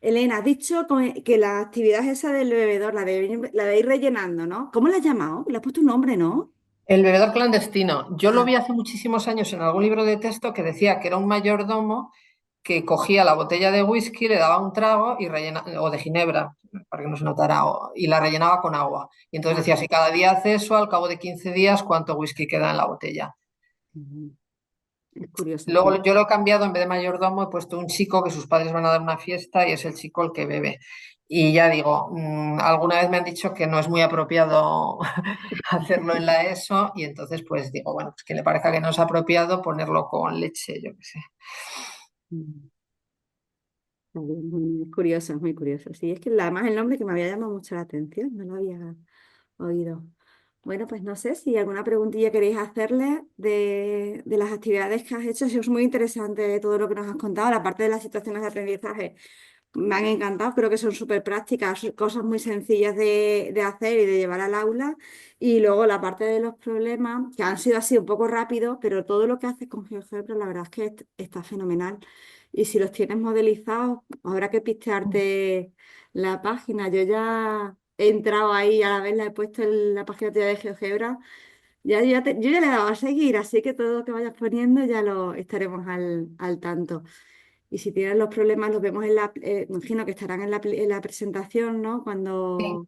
Elena, has dicho que la actividad esa del bebedor, la de ir rellenando, ¿no? ¿Cómo la has llamado? Le has puesto un nombre, ¿no? El bebedor clandestino. Yo lo Ah. vi hace muchísimos años en algún libro de texto que decía que era un mayordomo que cogía la botella de whisky, le daba un trago o de ginebra, para que no se notara, y la rellenaba con agua. Y entonces decía, Ajá. si cada día hace eso, al cabo de 15 días, ¿cuánto whisky queda en la botella? Ujú. Es curioso, sí. Luego yo lo he cambiado, en vez de mayordomo, he puesto un chico que sus padres van a dar una fiesta y es el chico el que bebe. Y ya digo, alguna vez me han dicho que no es muy apropiado hacerlo en la ESO y entonces pues digo, bueno, pues que le parezca que no es apropiado ponerlo con leche, yo qué sé. Mm. Está bien, es curioso, es muy curioso. Sí, es que además el nombre que me había llamado mucho la atención, no lo había oído. Bueno, pues no sé si alguna preguntilla queréis hacerle de las actividades que has hecho. Sí, es muy interesante todo lo que nos has contado, la parte de las situaciones de aprendizaje. Me han encantado, creo que son súper prácticas, cosas muy sencillas de hacer y de llevar al aula. Y luego la parte de los problemas, que han sido así un poco rápidos, pero todo lo que haces con GeoGebra, la verdad es que está fenomenal. Y si los tienes modelizados, habrá que pistearte la página. Yo ya he entrado ahí, a la vez la he puesto en la página tuya de GeoGebra. Yo ya le he dado a seguir, así que todo lo que vayas poniendo ya lo estaremos al tanto. Y si tienen los problemas, los vemos imagino que estarán en la presentación, ¿no? Sí. Cuando...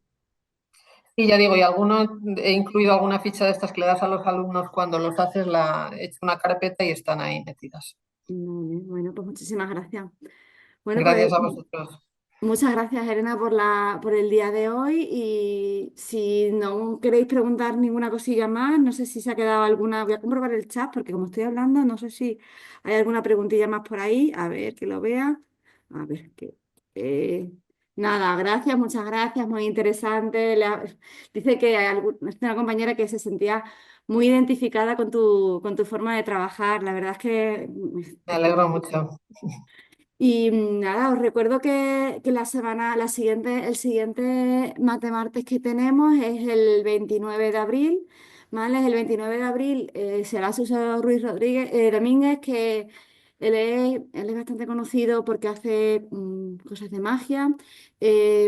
Y ya digo, y alguno he incluido alguna ficha de estas que le das a los alumnos cuando los haces, he hecho una carpeta y están ahí metidas. Vale, bueno, pues muchísimas gracias. Bueno, pues Gracias a vosotros. muchas gracias, Elena, por el día de hoy. Y si no queréis preguntar ninguna cosilla más, no sé si se ha quedado alguna. Voy a comprobar el chat porque como estoy hablando, no sé si hay alguna preguntilla más por ahí. A ver, que lo vea. A ver, que. eh, Nada, gracias, muchas gracias, muy interesante. Dice que es una compañera que se sentía muy identificada con tu forma de trabajar. La verdad es que Me alegro mucho. y nada, os recuerdo que el siguiente Matemartes que tenemos es el 29 de abril, ¿vale? El 29 de abril será Suso Ruiz Rodríguez, Domínguez, que él es bastante conocido porque hace cosas de magia.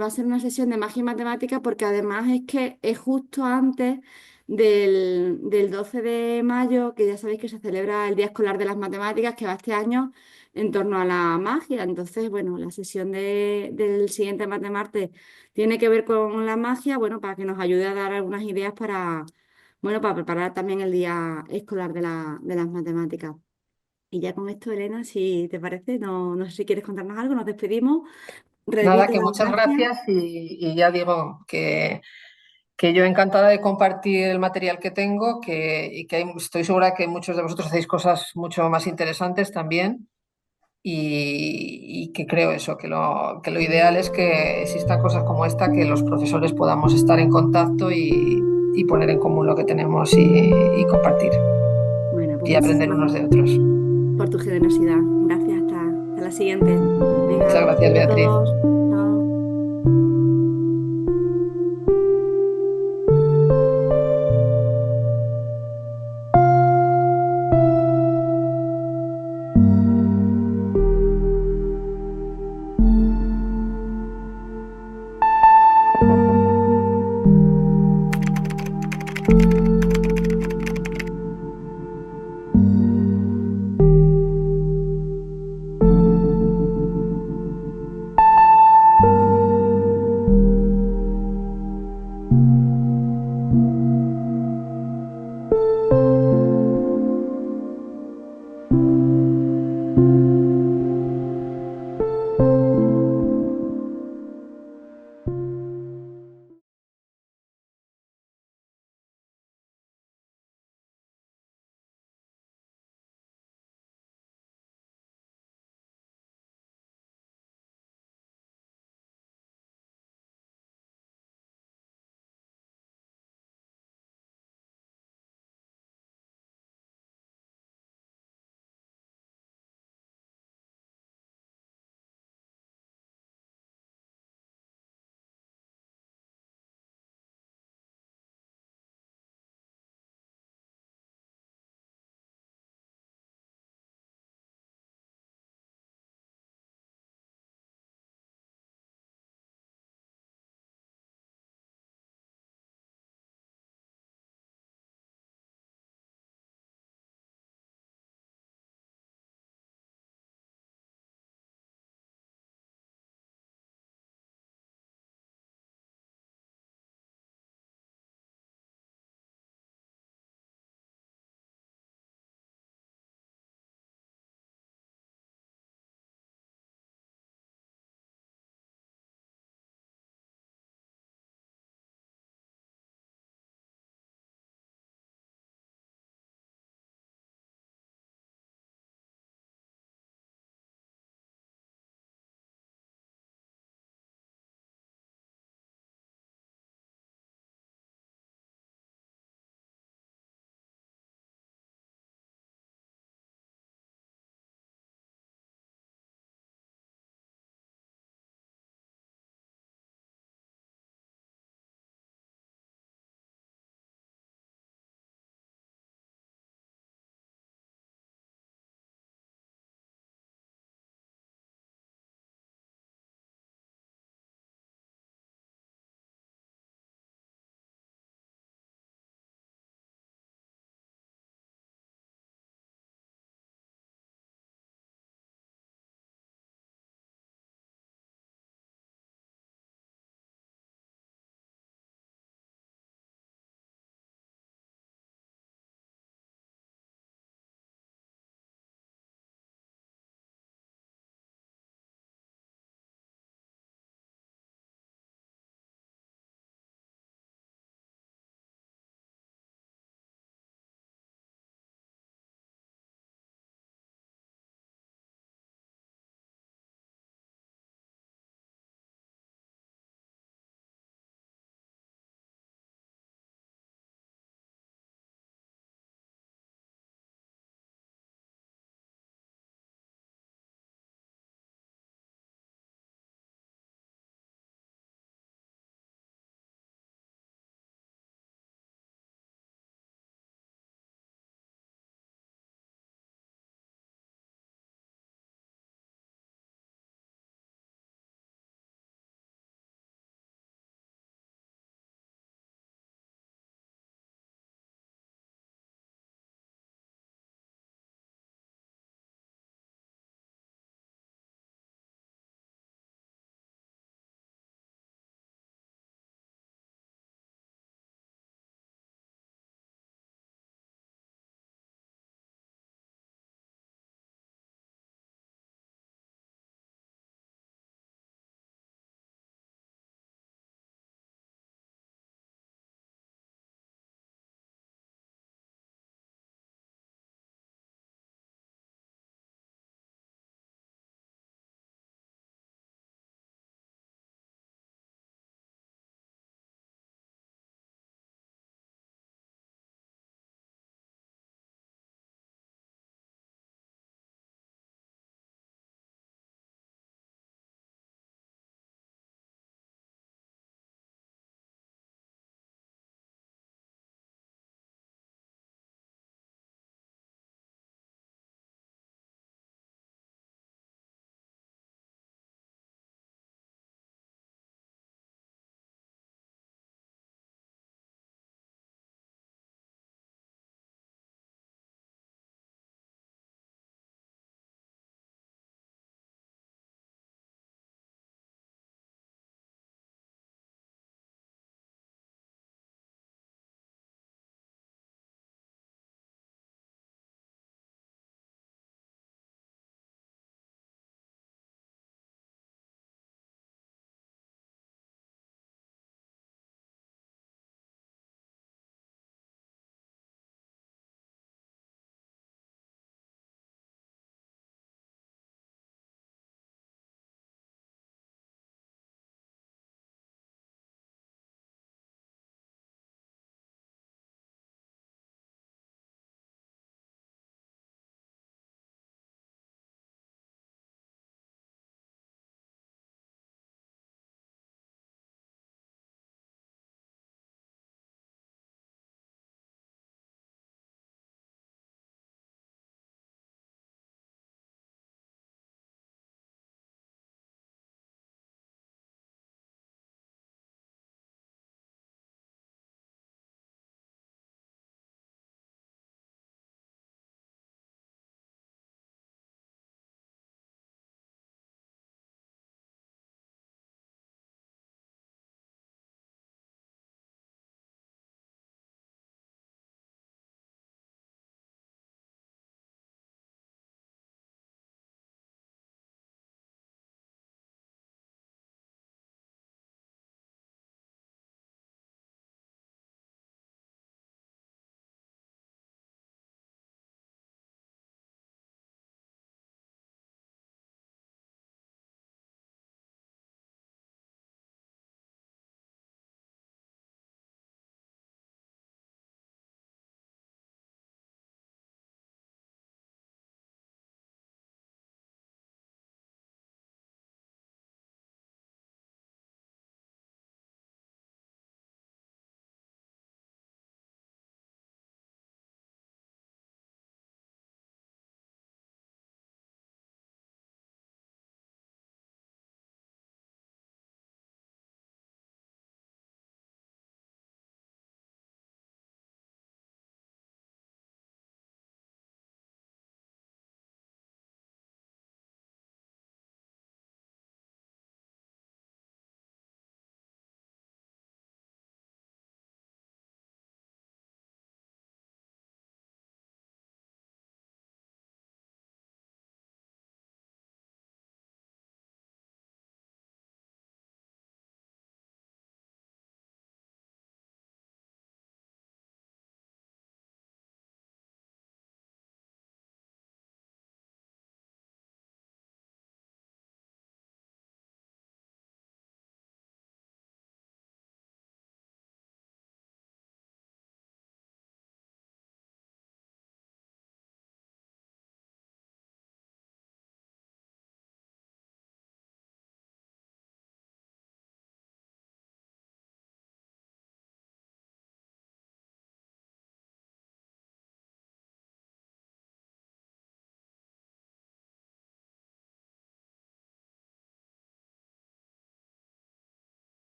Va a ser una sesión de magia y matemática porque además es que es justo antes del 12 de mayo, que ya sabéis que se celebra el Día Escolar de las Matemáticas, que va este año en torno a la magia. Entonces, bueno, la sesión del siguiente Marte tiene que ver con la magia, bueno, para que nos ayude a dar algunas ideas para, bueno, para preparar también el día escolar de las matemáticas. Y ya con esto, Elena, si te parece, no sé si quieres contarnos algo, nos despedimos. Nada, Repito que las muchas gracias. gracias y ya digo que yo encantada de compartir el material que tengo y que estoy segura que muchos de vosotros hacéis cosas mucho más interesantes también y que creo eso, que lo ideal es que existan cosas como esta, que los profesores podamos estar en contacto y poner en común lo que tenemos y compartir Bueno, pues y aprender muchísimas unos de gracias otros. por tu generosidad. Gracias, hasta la siguiente. Venga, Muchas un gracias, saludo a Beatriz. todos.